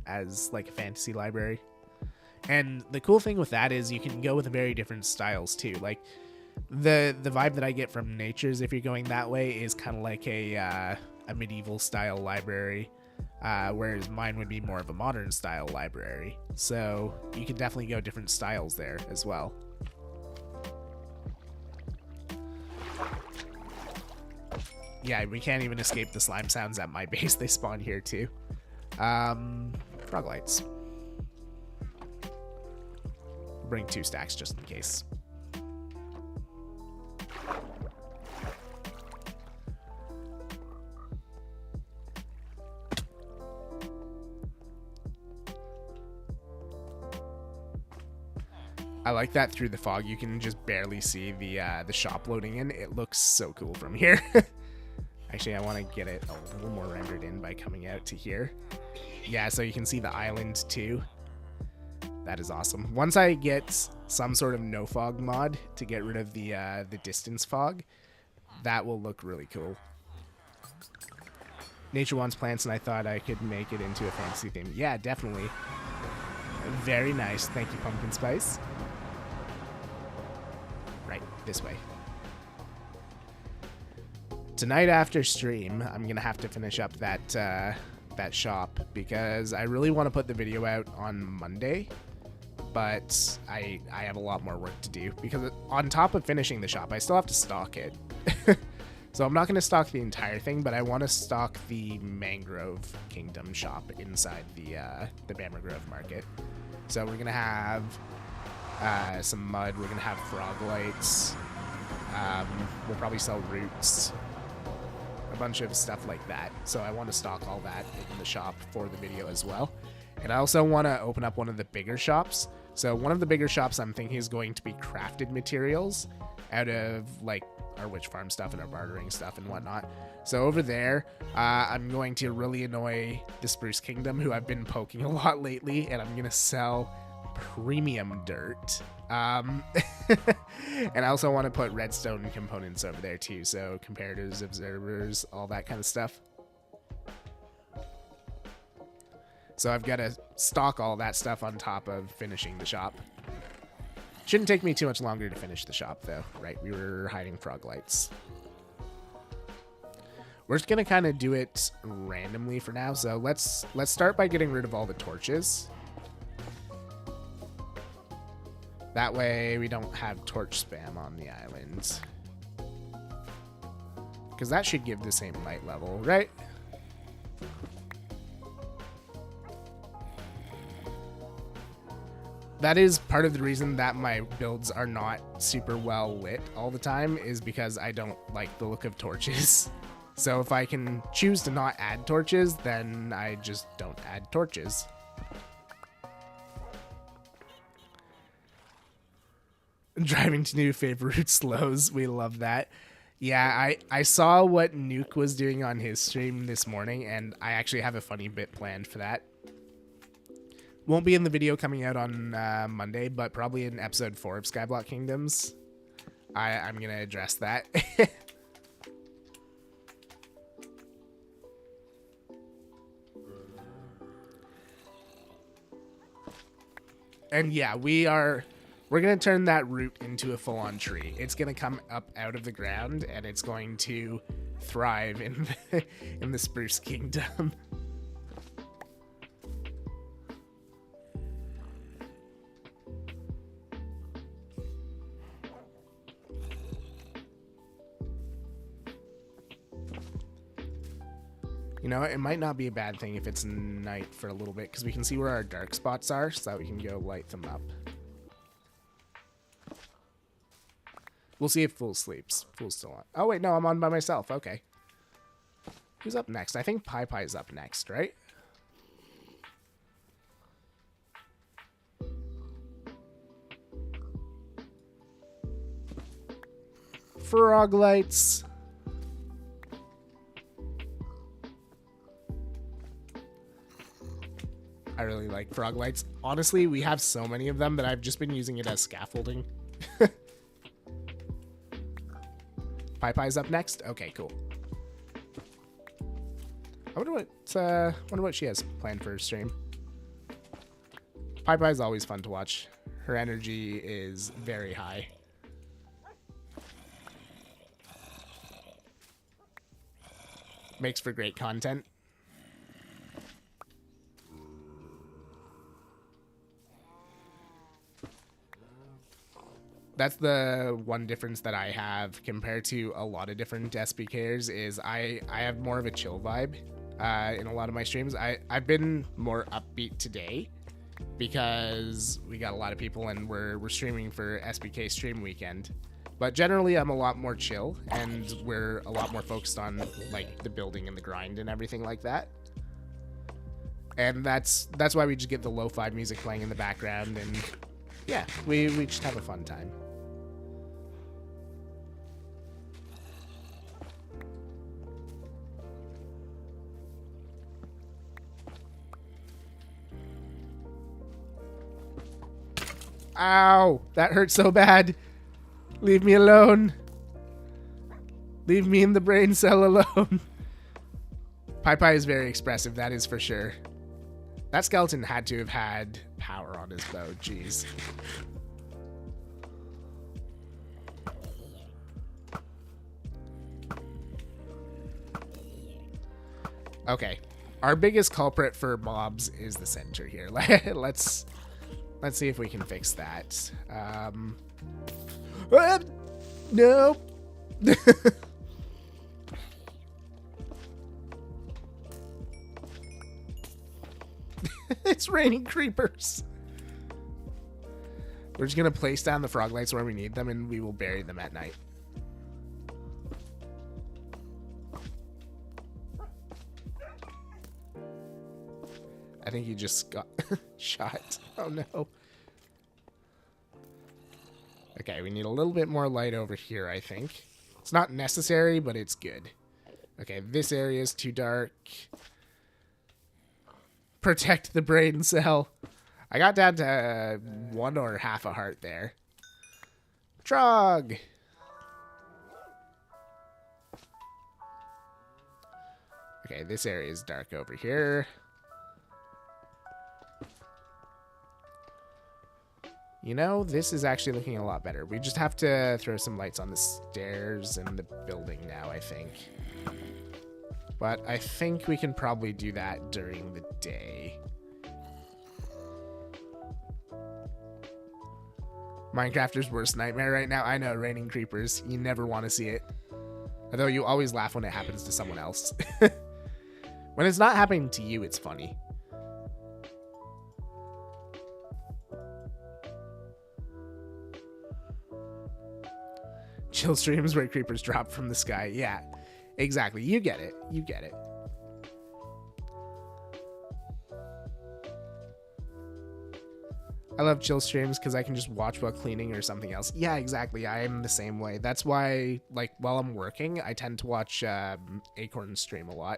as like a fantasy library. And the cool thing with that is you can go with very different styles too. Like the vibe that I get from nature's, if you're going that way, is kind of like a medieval style library. Whereas mine would be more of a modern style library. So you can definitely go different styles there as well. Yeah, we can't even escape the slime sounds at my base. They spawn here too. Frog lights. Bring 2 stacks just in case. I like that through the fog you can just barely see the shop loading in. It looks so cool from here. Actually, I want to get it a little more rendered in by coming out to here. Yeah, so you can see the island too. That is awesome. Once I get some sort of no fog mod to get rid of the distance fog, that will look really cool. Nature wants plants, and I thought I could make it into a fantasy theme. Yeah, definitely. Very nice. Thank you, Pumpkin Spice. Right, this way. Tonight after stream, I'm gonna have to finish up that shop because I really want to put the video out on Monday, but I have a lot more work to do because on top of finishing the shop, I still have to stock it. So I'm not going to stock the entire thing, but I want to stock the Mangrove Kingdom shop inside the Bammer Grove Market. So we're going to have some mud. We're going to have frog lights. We'll probably sell roots. A bunch of stuff like that. So I want to stock all that in the shop for the video as well. And I also want to open up one of the bigger shops. So one of the bigger shops I'm thinking is going to be crafted materials out of like our witch farm stuff and our bartering stuff and whatnot. So over there, I'm going to really annoy the Spruce Kingdom, who I've been poking a lot lately, and I'm going to sell premium dirt. And I also want to put redstone components over there too, so comparators, observers, all that kind of stuff. So I've got to stock all that stuff on top of finishing the shop. Shouldn't take me too much longer to finish the shop though, right? We were hiding frog lights. We're just gonna kind of do it randomly for now. So let's start by getting rid of all the torches. That way we don't have torch spam on the island. Because that should give the same light level, right? That is part of the reason that my builds are not super well lit all the time, is because I don't like the look of torches. So if I can choose to not add torches, then I just don't add torches. Driving to new favorite slows, we love that. Yeah, I saw what Nuke was doing on his stream this morning, and I actually have a funny bit planned for that. Won't be in the video coming out on Monday, but probably in episode 4 of Skyblock Kingdoms. I'm going to address that. And yeah, we're going to turn that root into a full-on tree. It's going to come up out of the ground, and it's going to thrive in the Spruce Kingdom. You know, it might not be a bad thing if it's night for a little bit, because we can see where our dark spots are, so that we can go light them up. We'll see if Fool sleeps. Fool's still on. Oh, wait, no, I'm on by myself. Okay. Who's up next? I think PiePie's up next, right? Frog lights. I really like frog lights. Honestly, we have so many of them that I've just been using it as scaffolding. PiePie's up next? Okay, cool. I wonder what she has planned for her stream. PiePie's always fun to watch. Her energy is very high. Makes for great content. That's the one difference that I have compared to a lot of different SBKers is I have more of a chill vibe in a lot of my streams. I've been more upbeat today because we got a lot of people and we're streaming for SBK Stream Weekend. But generally, I'm a lot more chill, and we're a lot more focused on like the building and the grind and everything like that. And that's why we just get the lo-fi music playing in the background, and yeah, we just have a fun time. Ow! That hurt so bad. Leave me alone. Leave me in the brain cell alone. PiePie is very expressive, that is for sure. That skeleton had to have had power on his bow, jeez. Okay, our biggest culprit for mobs is the center here. Let's see if we can fix that. No. It's raining creepers. We're just gonna place down the frog lights where we need them, and we will bury them at night. I think you just got shot. Oh no. Okay, we need a little bit more light over here, I think. It's not necessary, but it's good. Okay, this area is too dark. Protect the brain cell. I got down to 1 or half a heart there. Trog! Okay, this area is dark over here. You know, this is actually looking a lot better. We just have to throw some lights on the stairs and the building now, I think. But I think we can probably do that during the day. Minecrafter's worst nightmare right now. I know, raining creepers. You never want to see it. Although you always laugh when it happens to someone else. When it's not happening to you, it's funny. Chill streams where creepers drop from the sky. Yeah, exactly. You get it. You get it. I love chill streams because I can just watch while cleaning or something else. Yeah, exactly. I am the same way. That's why, like, while I'm working, I tend to watch Acorn stream a lot.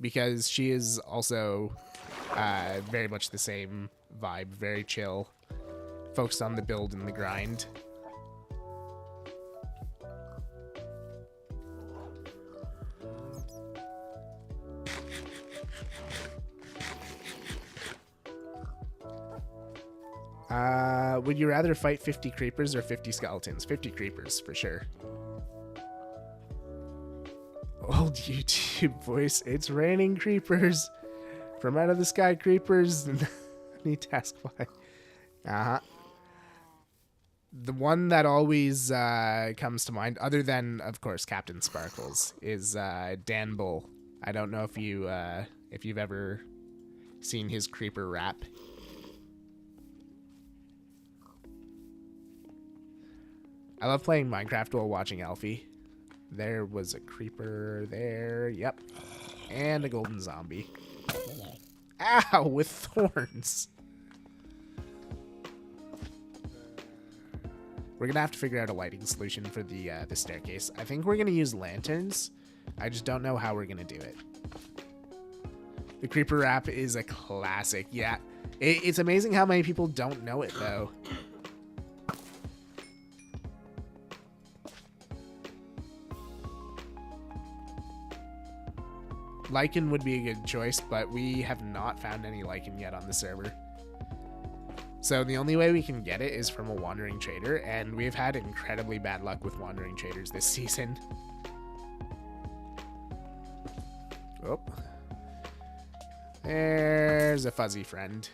Because she is also very much the same vibe. Very chill. Focused on the build and the grind. Would you rather fight 50 creepers or 50 skeletons? 50 creepers, for sure. Old YouTube voice. It's raining creepers. From out of the sky creepers. Need task fly. Uh-huh. The one that always comes to mind, other than, of course, Captain Sparkles, is Dan Bull I don't know if you've ever seen his creeper rap. I love playing Minecraft while watching Alfie. There was a creeper there. Yep. And a golden zombie. Ow, with thorns. We're gonna have to figure out a lighting solution for the staircase. I think we're gonna use lanterns. I just don't know how we're gonna do it. The creeper rap is a classic. Yeah, it's amazing how many people don't know it though. Lichen would be a good choice, but we have not found any lichen yet on the server. So the only way we can get it is from a wandering trader, and we've had incredibly bad luck with wandering traders this season. Oh. There's a fuzzy friend.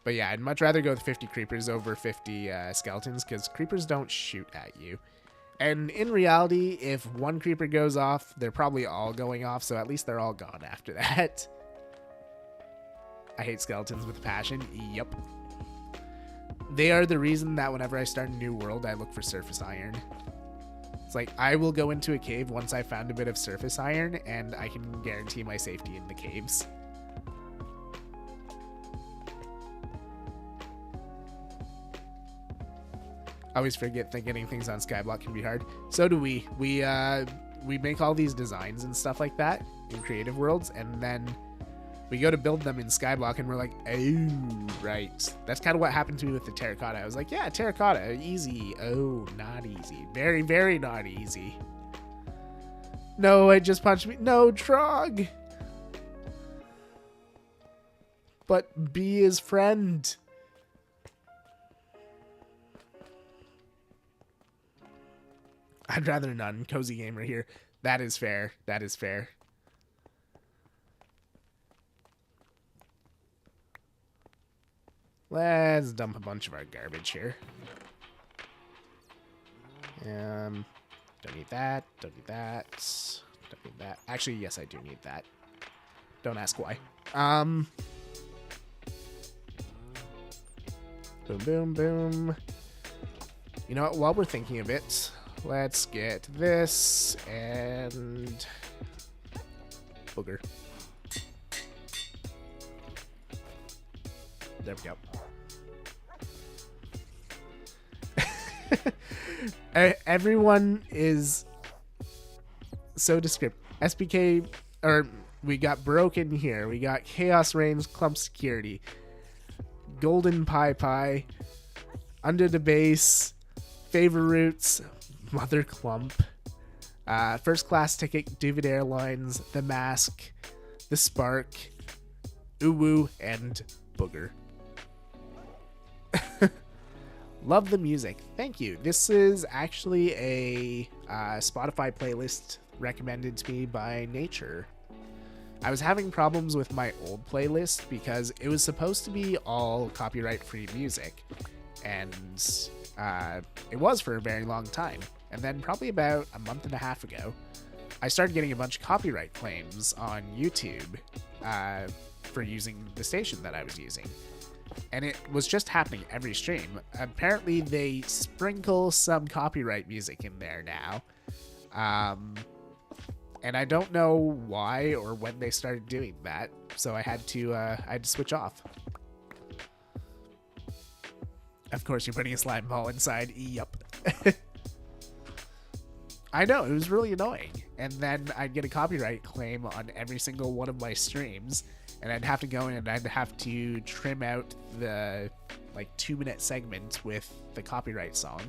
But yeah, I'd much rather go with 50 creepers over 50 skeletons, because creepers don't shoot at you. And in reality, if one creeper goes off, they're probably all going off, so at least they're all gone after that. I hate skeletons with a passion. Yep. They are the reason that whenever I start a new world, I look for surface iron. It's like, I will go into a cave once I found a bit of surface iron, and I can guarantee my safety in the caves. I always forget that getting things on Skyblock can be hard. So do we. We make all these designs and stuff like that in creative worlds, and then we go to build them in Skyblock, and we're like, oh, right. That's kind of what happened to me with the terracotta. I was like, yeah, terracotta, easy. Oh, not easy. Very, very not easy. No, it just punched me. No, Trog. But be his friend. I'd rather none. Cozy gamer here. That is fair. That is fair. Let's dump a bunch of our garbage here. Don't need that. Don't need that. Don't need that. Actually, yes, I do need that. Don't ask why. Boom, boom, boom. You know what? While we're thinking of it, let's get this and booger. There we go. Everyone is so descriptive. SBK, or we got broken here. We got Chaos Reigns, Clump Security, Golden Pie, Under the Base, Favor Roots, Mother Clump, First Class Ticket, Duvid Airlines, The Mask, The Spark, Uwu, and Booger. Love the music. Thank you. This is actually a Spotify playlist recommended to me by Nature. I was having problems with my old playlist because it was supposed to be all copyright-free music, and it was for a very long time. And then probably about a month and a half ago, I started getting a bunch of copyright claims on YouTube for using the station that I was using. And it was just happening every stream. Apparently they sprinkle some copyright music in there now. And I don't know why or when they started doing that. So I had to switch off. Of course you're putting a slime ball inside. Yup. I know, it was really annoying. And then I'd get a copyright claim on every single one of my streams, and I'd have to go in and I'd have to trim out the 2-minute segment with the copyright song.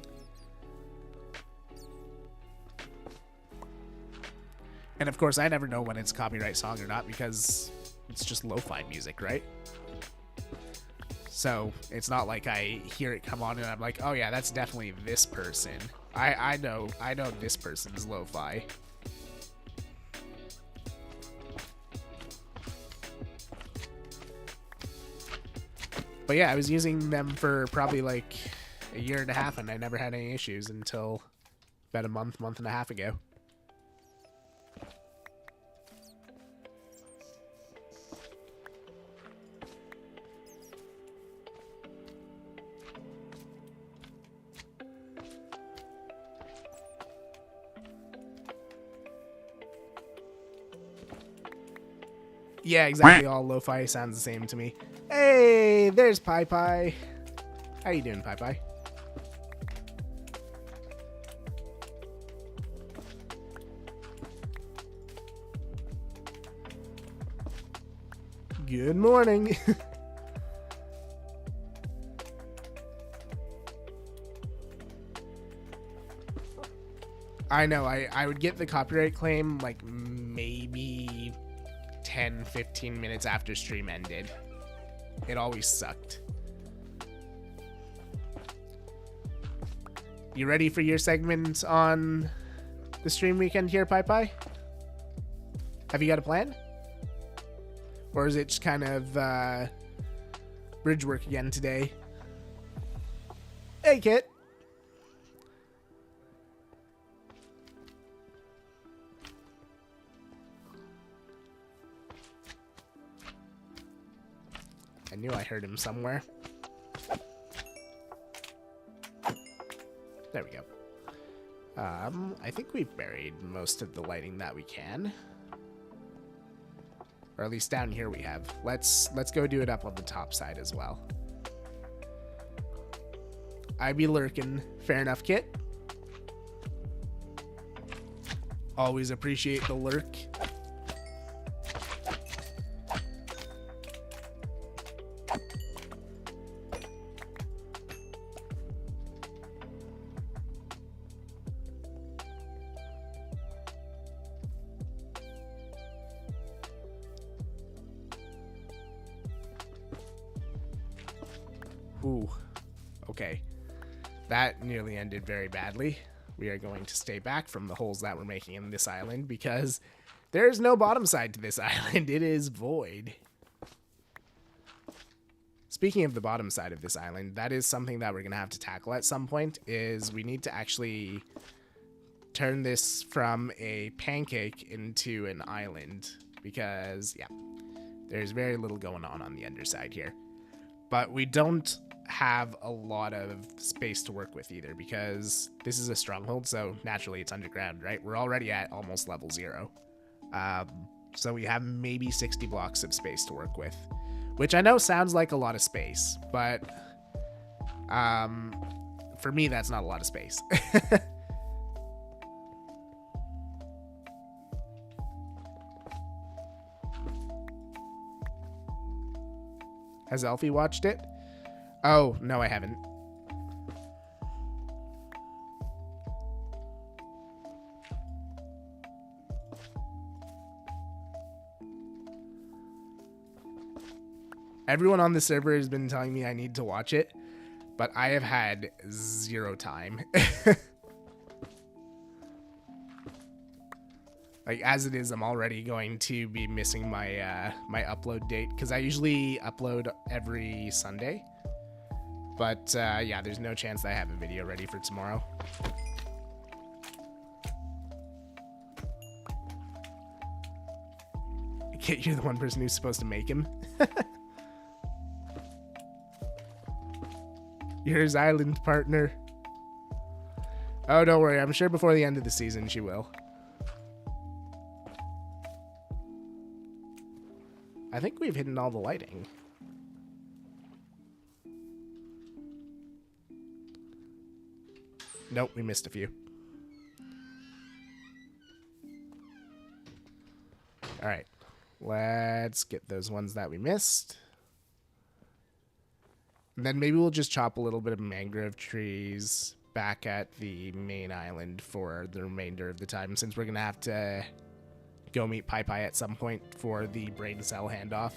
And of course I never know when it's a copyright song or not because it's just lo-fi music, right? So it's not like I hear it come on and I'm like, oh yeah, that's definitely this person. I know this person's lo-fi. But yeah, I was using them for probably a year and a half, and I never had any issues until about a month and a half ago. Yeah, exactly. All lo-fi sounds the same to me. Hey, there's PiePie. How you doing, PiePie? Good morning. I know, I would get the copyright claim like maybe 10-15 minutes after stream ended. It always sucked. You ready for your segment on the stream weekend here, PiePie? Have you got a plan? Or is it just kind of bridge work again today? Hey, Kit. I knew I heard him somewhere. There we go. I think we've buried most of the lighting that we can. Or at least down here we have. Let's go do it up on the top side as well. I be lurking. Fair enough, Kit. Always appreciate the lurk. Ooh, okay. That nearly ended very badly. We are going to stay back from the holes that we're making in this island because there is no bottom side to this island. It is void. Speaking of the bottom side of this island, that is something that we're going to have to tackle at some point, is we need to actually turn this from a pancake into an island because, yeah, there's very little going on the underside here. But we don't have a lot of space to work with either because this is a stronghold, so naturally it's underground, right? We're already at almost level 0. So we have maybe 60 blocks of space to work with, which I know sounds like a lot of space, but for me, that's not a lot of space. Has Elfie watched it? Oh, no, I haven't. Everyone on the server has been telling me I need to watch it, but I have had 0 time. Like, as it is, I'm already going to be missing my my upload date, because I usually upload every Sunday. But, yeah, there's no chance that I have a video ready for tomorrow. Kit, you're the one person who's supposed to make him. You're his island partner. Oh, don't worry. I'm sure before the end of the season she will. I think we've hidden all the lighting. Nope, we missed a few. All right, let's get those ones that we missed. And then maybe we'll just chop a little bit of mangrove trees back at the main island for the remainder of the time, since we're going to have to go meet PiePie at some point for the brain cell handoff.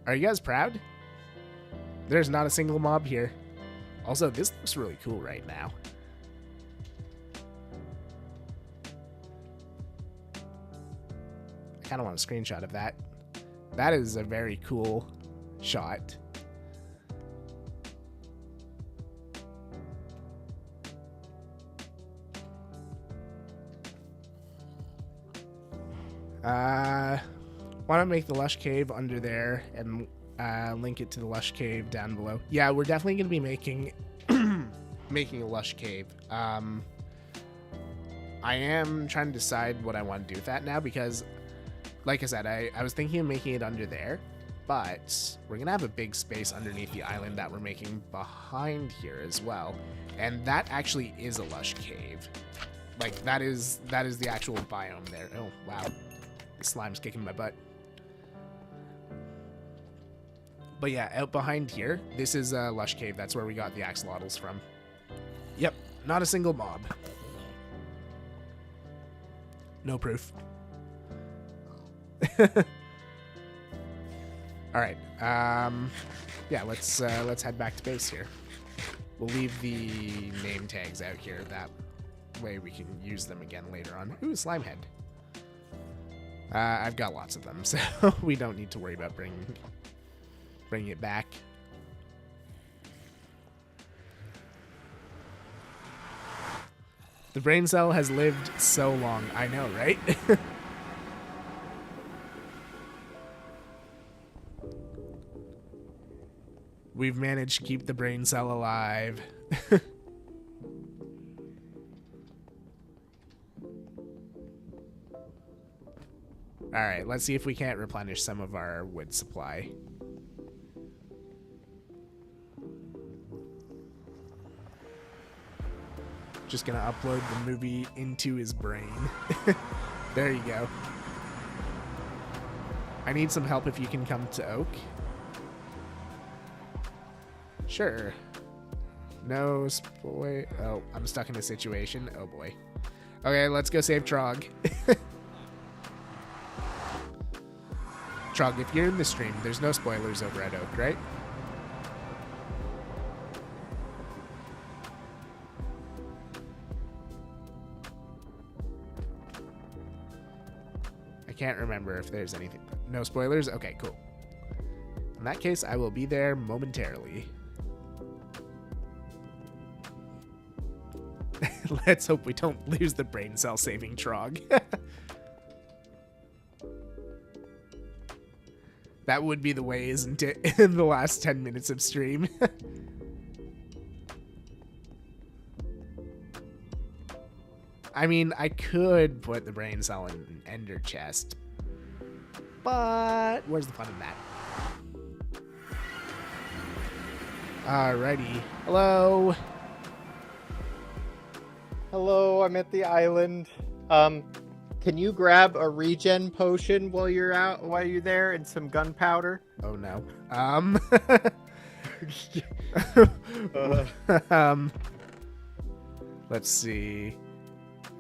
Are you guys proud? There's not a single mob here. Also, this looks really cool right now. kind of want a screenshot of that. That is a very cool shot. Want to make the lush cave under there and link it to the lush cave down below. Yeah, we're definitely going to be making making a lush cave. I am trying to decide what I want to do with that now because, like I said, I was thinking of making it under there, but we're going to have a big space underneath the island that we're making behind here as well. And that actually is a lush cave. Like, that is the actual biome there. Oh, wow. The slime's kicking my butt. But yeah, out behind here, this is a lush cave. That's where we got the axolotls from. Yep, not a single mob. No proof. All right. Yeah, let's head back to base here. We'll leave the name tags out here. That way we can use them again later on. Ooh, slime head. I've got lots of them, so we don't need to worry about bringing it back. The brain cell has lived so long. I know, right? We've managed to keep the brain cell alive. Alright, let's see if we can't replenish some of our wood supply. Just gonna upload the movie into his brain. There you go. I need some help if you can come to Oak. Sure. No spoil. Oh, I'm stuck in a situation. Oh boy. Okay, let's go save Trog. Trog, if you're in the stream, there's no spoilers over at Oak, right? I can't remember if there's anything. No spoilers? Okay, cool. In that case, I will be there momentarily. Let's hope we don't lose the brain cell saving Trog. That would be the way, isn't it? In the last 10 minutes of stream. I mean, I could put the brain cell in an ender chest, but where's the fun in that? Alrighty. Hello. Hello, I'm at the island. Can you grab a regen potion while you're there and some gunpowder? Oh no. Let's see.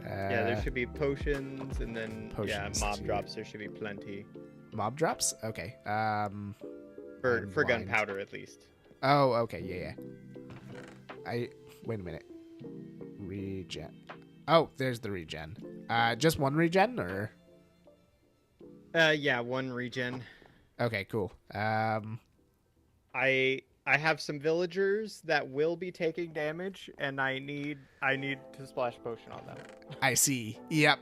Yeah, there should be potions and then mob drops. There should be plenty. Mob drops? Okay. For gunpowder at least. Oh, okay. Yeah. Wait a minute. Regen. Oh, there's the regen. Just one regen, or? Yeah, one regen. Okay, cool. I have some villagers that will be taking damage, and I need to splash potion on them. I see. Yep.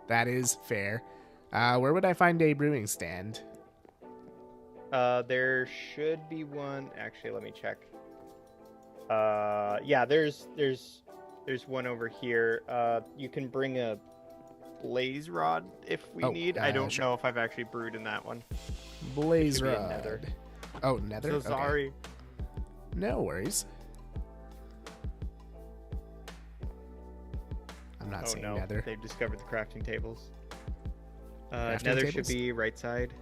That is fair. Where would I find a brewing stand? There should be one. Actually, let me check. Yeah, there's one over here. You can bring a blaze rod if we need. I don't know if I've actually brewed in that one. Blaze rod. Nether. Oh, nether? So sorry. Okay. No worries. I'm not seeing nether. They've discovered the crafting tables. Crafting nether tables? should be right side.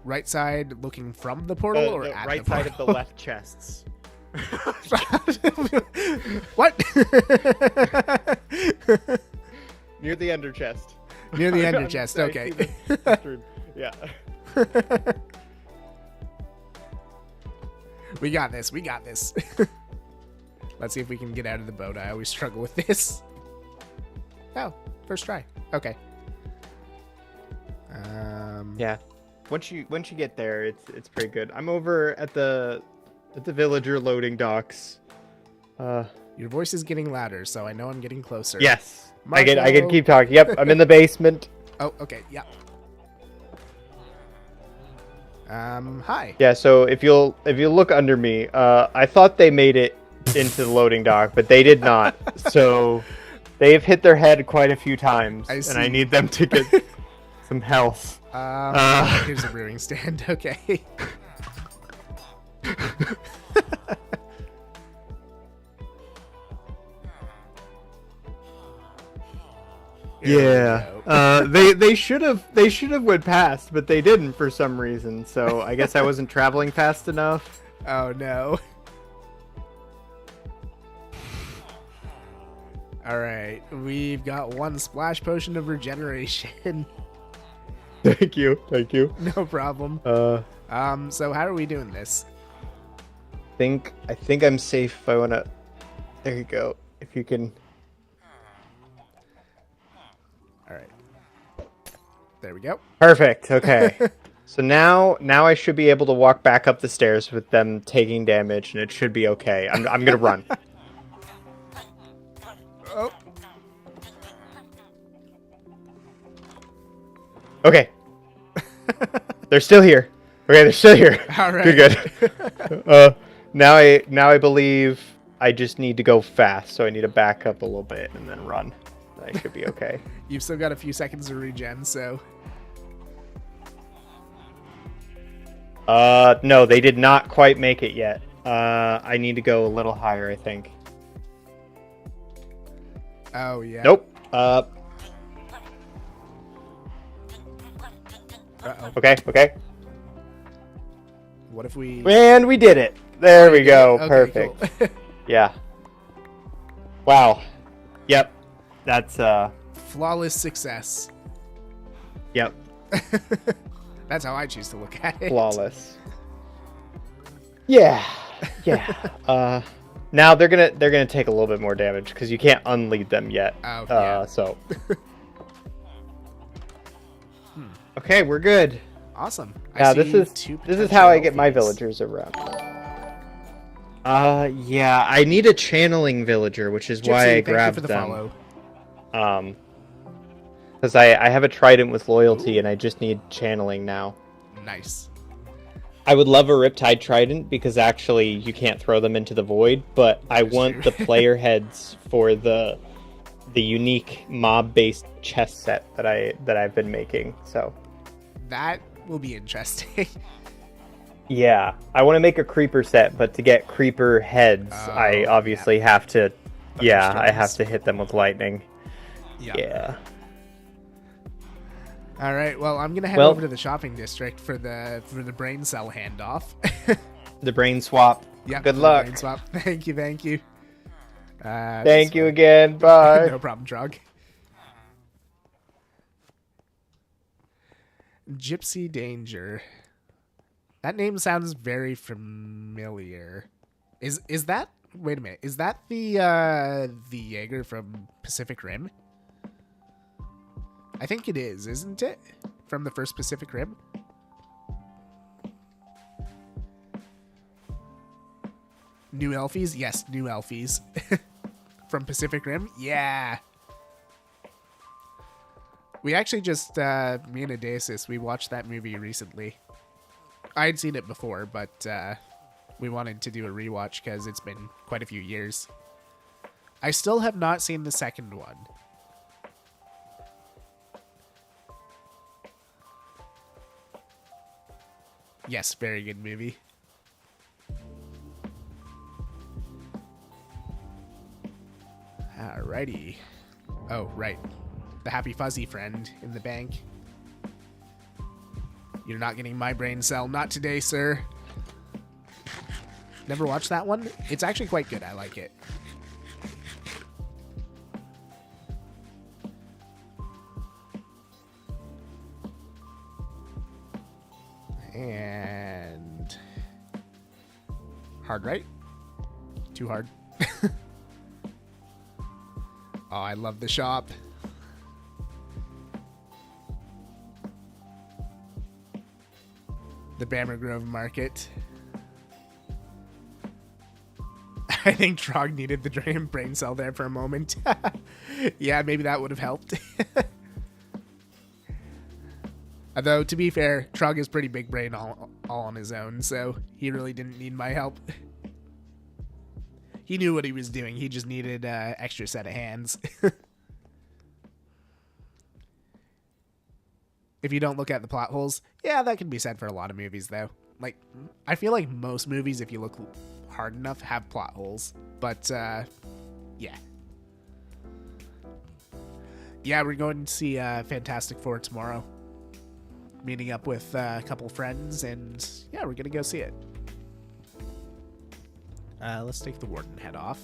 Right side looking from the portal or at right the portal? side of the left chests. What? Near the ender chest. Near the ender chest, okay. Yeah. We got this. Let's see if we can get out of the boat. I always struggle with this. Oh, first try. Okay. Yeah. Once you get there, it's pretty good. I'm over at the villager loading docks. Your voice is getting louder, so I know I'm getting closer. Yes. Marco. I can keep talking. Yep, I'm in the basement. Oh, okay, yeah. Hi. Yeah, so if you look under me, I thought they made it into the loading dock, but they did not. So they've hit their head quite a few times, and I need them to get some health. Here's a brewing stand. Okay. Yeah. They should have went past, but they didn't for some reason. So I guess I wasn't traveling fast enough. Oh no. All right, we've got one splash potion of regeneration. Thank you. No problem. So how are we doing this? I think I'm safe if I wanna. There you go. If you can. All right. There we go. Perfect. Okay. So now I should be able to walk back up the stairs with them taking damage, and it should be okay. I'm gonna run. Oh. Okay. They're still here. Okay, they're still here. All right. Good. Now I believe I just need to go fast, so I need to back up a little bit and then run. I should be okay. You've still got a few seconds of regen, so. No, they did not quite make it yet. I need to go a little higher, I think. Oh, yeah. Nope. Uh-oh. Okay. What if we... And we did it. There we go. Okay, Perfect. cool. Yeah. Wow. Yep. That's Flawless success. Yep. That's how I choose to look at it. Flawless. Yeah. Now they're gonna take a little bit more damage because you can't unlead them yet. Oh, yeah. So. Okay, we're good. Awesome. Now this is how I get my villagers around. Yeah, I need a channeling villager, which is why I grabbed them. Follow. Because I have a trident with loyalty, and I just need channeling now. Nice. I would love a Riptide Trident because actually you can't throw them into the void, but I want the player heads for the unique mob-based chest set that I've been making. So that will be interesting. Yeah, I want to make a creeper set, but to get creeper heads, I obviously have to. Yeah, I have to hit them with lightning. Yeah. All right. Well, I'm gonna head over to the shopping district for the brain cell handoff. The brain swap. Yeah. Good luck. Brain swap. Thank you. Thank you. Thank you again. Bye. No problem, Drug. Gypsy Danger. That name sounds very familiar. Is that? Wait a minute. Is that the Jaeger from Pacific Rim? I think it is, isn't it? From the first Pacific Rim? New Elfies? Yes, New Elfies. From Pacific Rim? Yeah. We actually just, me and Adasis, we watched that movie recently. I had seen it before, but we wanted to do a rewatch because it's been quite a few years. I still have not seen the second one. Yes, very good movie. Alrighty. Oh, right. The Happy Fuzzy friend in the bank. You're not getting my brain cell. Not today, sir. Never watched that one? It's actually quite good. I like it. And hard, right? Too hard. Oh, I love the shop. The Bammer Grove Market. I think Trog needed the brain cell there for a moment. Yeah, maybe that would have helped. Although, to be fair, Trog is pretty big brain all on his own, so he really didn't need my help. He knew what he was doing. He just needed an extra set of hands. If you don't look at the plot holes, yeah, that can be said for a lot of movies, though. Like, I feel like most movies, if you look hard enough, have plot holes. But, yeah. Yeah, we're going to see Fantastic Four tomorrow. Meeting up with a couple friends, and yeah, we're going to go see it. Let's take the warden head off.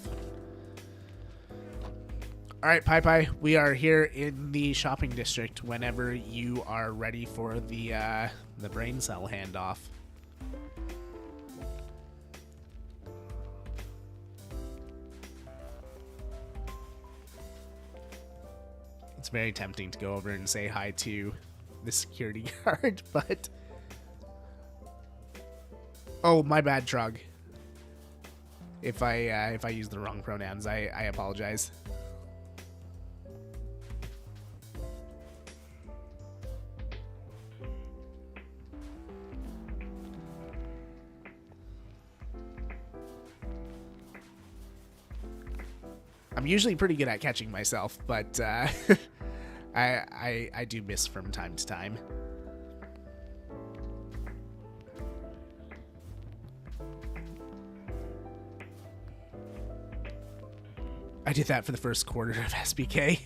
All right, Pie, we are here in the shopping district whenever you are ready for the brain cell handoff. It's very tempting to go over and say hi to the security guard, but... Oh, my bad, Trug. If I use the wrong pronouns, I apologize. I'm usually pretty good at catching myself, but I do miss from time to time. I did that for the first quarter of SBK.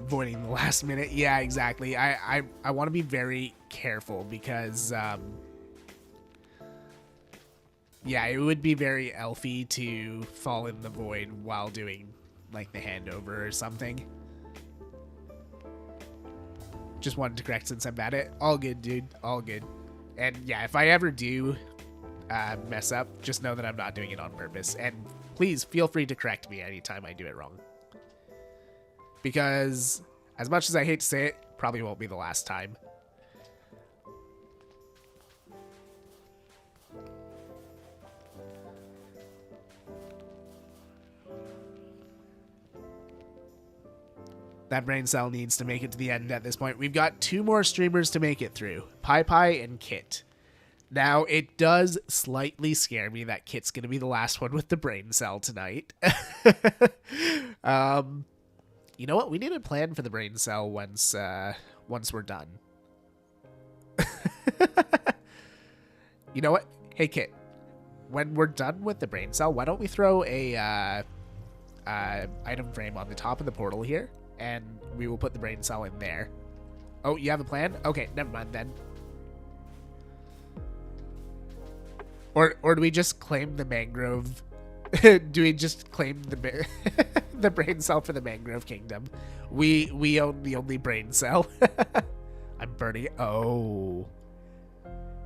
Avoiding the last minute. Yeah, exactly. I want to be very careful because yeah, it would be very elfy to fall in the void while doing like the handover or something. Just wanted to correct since I'm at it. All good, dude. All good. And yeah, if I ever do mess up, just know that I'm not doing it on purpose. And please feel free to correct me anytime I do it wrong. Because as much as I hate to say it, probably won't be the last time. That brain cell needs to make it to the end at this point. We've got 2 more streamers to make it through. PiePie and Kit. Now, it does slightly scare me that Kit's going to be the last one with the brain cell tonight. You know what? We need a plan for the brain cell once we're done. You know what? Hey, Kit. When we're done with the brain cell, why don't we throw a item frame on the top of the portal here? And we will put the brain cell in there. Oh, you have a plan? Okay, never mind then. Or do we just claim the mangrove? Do we just claim the the brain cell for the Mangrove Kingdom? We own the only brain cell. I'm burning. Oh,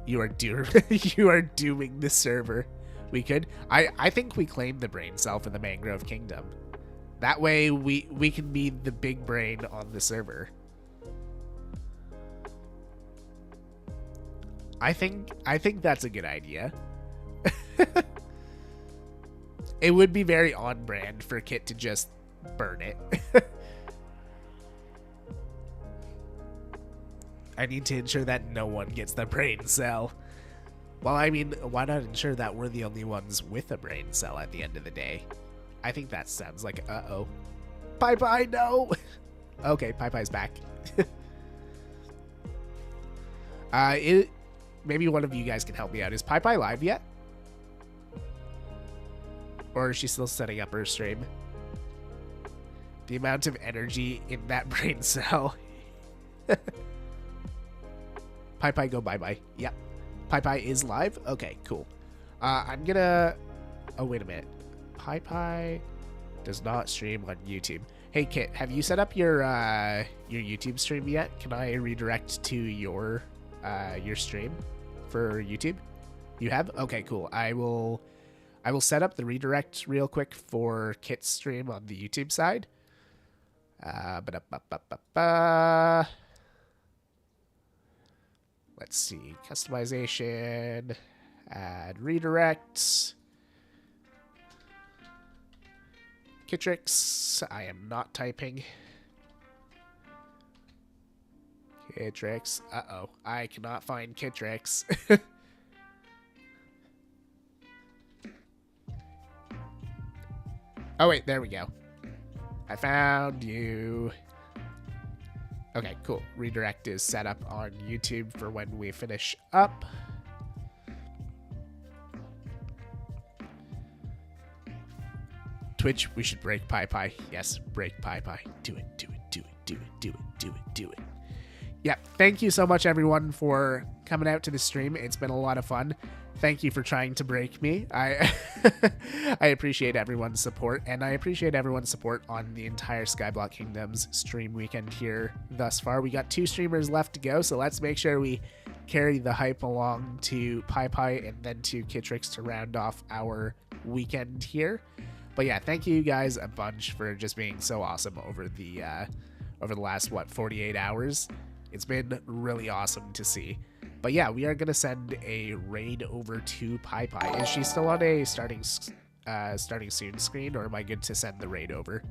you are dooming the server. We could. I think we claim the brain cell for the Mangrove Kingdom. That way we can be the big brain on the server. I think that's a good idea. It would be very on brand for Kit to just burn it. I need to ensure that no one gets the brain cell. Well, I mean, why not ensure that we're the only ones with a brain cell at the end of the day? I think that sounds like, uh-oh. Pie, no! Okay, Pie's back. Maybe one of you guys can help me out. Is Pie live yet? Or is she still setting up her stream? The amount of energy in that brain cell. Pie, go bye-bye. Yep. Pie is live? Okay, cool. I'm gonna... Oh, wait a minute. Pie does not stream on YouTube. Hey, Kit, have you set up your YouTube stream yet? Can I redirect to your stream for YouTube? You have? Okay, cool. I will I will set up the redirect real quick for Kit's stream on the YouTube side. Let's see. Customization. Add redirects. Kitrix. I am not typing. Kitrix. Uh-oh. I cannot find Kitrix. Oh, wait. There we go. I found you. Okay, cool. Redirect is set up on YouTube for when we finish up. Twitch, we should break PiePie. Yes, break PiePie. Do it, do it, do it, do it, do it, do it, do it. Yeah, thank you so much, everyone, for coming out to the stream. It's been a lot of fun. Thank you for trying to break me. I appreciate everyone's support, and I appreciate everyone's support on the entire Skyblock Kingdoms stream weekend here thus far. We got 2 streamers left to go, so let's make sure we carry the hype along to PiePie and then to Kitrix to round off our weekend here. But yeah, thank you guys a bunch for just being so awesome over the last, 48 hours. It's been really awesome to see. But yeah, we are going to send a raid over to PiePie. Is she still on a starting soon screen, or am I good to send the raid over?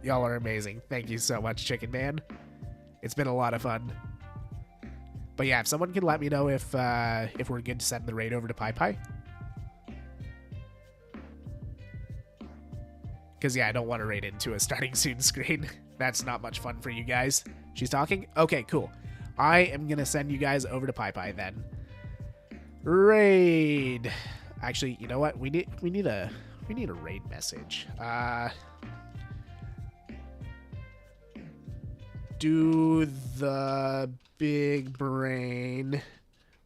Y'all are amazing. Thank you so much, Chicken Man. It's been a lot of fun. But yeah, if someone can let me know if we're good to send the raid over to PiePie. Because yeah, I don't want to raid into a starting soon screen. That's not much fun for you guys. She's talking? Okay, cool. I am going to send you guys over to PiePie then. Raid. Actually, you know what? We need a raid message. Do the big brain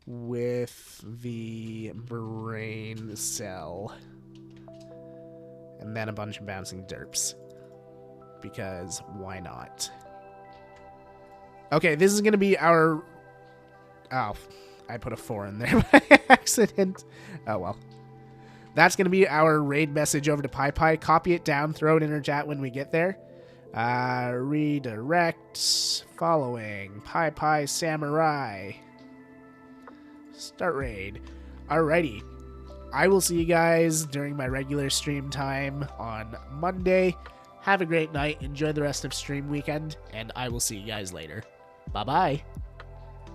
with the brain cell. And then a bunch of bouncing derps. Because why not? Okay, this is going to be our... Oh, I put a 4 in there by accident. Oh, well. That's going to be our raid message over to PiePie. Copy it down, throw it in her chat when we get there. Redirect following PiePieSamurai. Start raid. Alrighty. I will see you guys during my regular stream time on Monday. Have a great night. Enjoy the rest of stream weekend, and I will see you guys later. Bye-bye.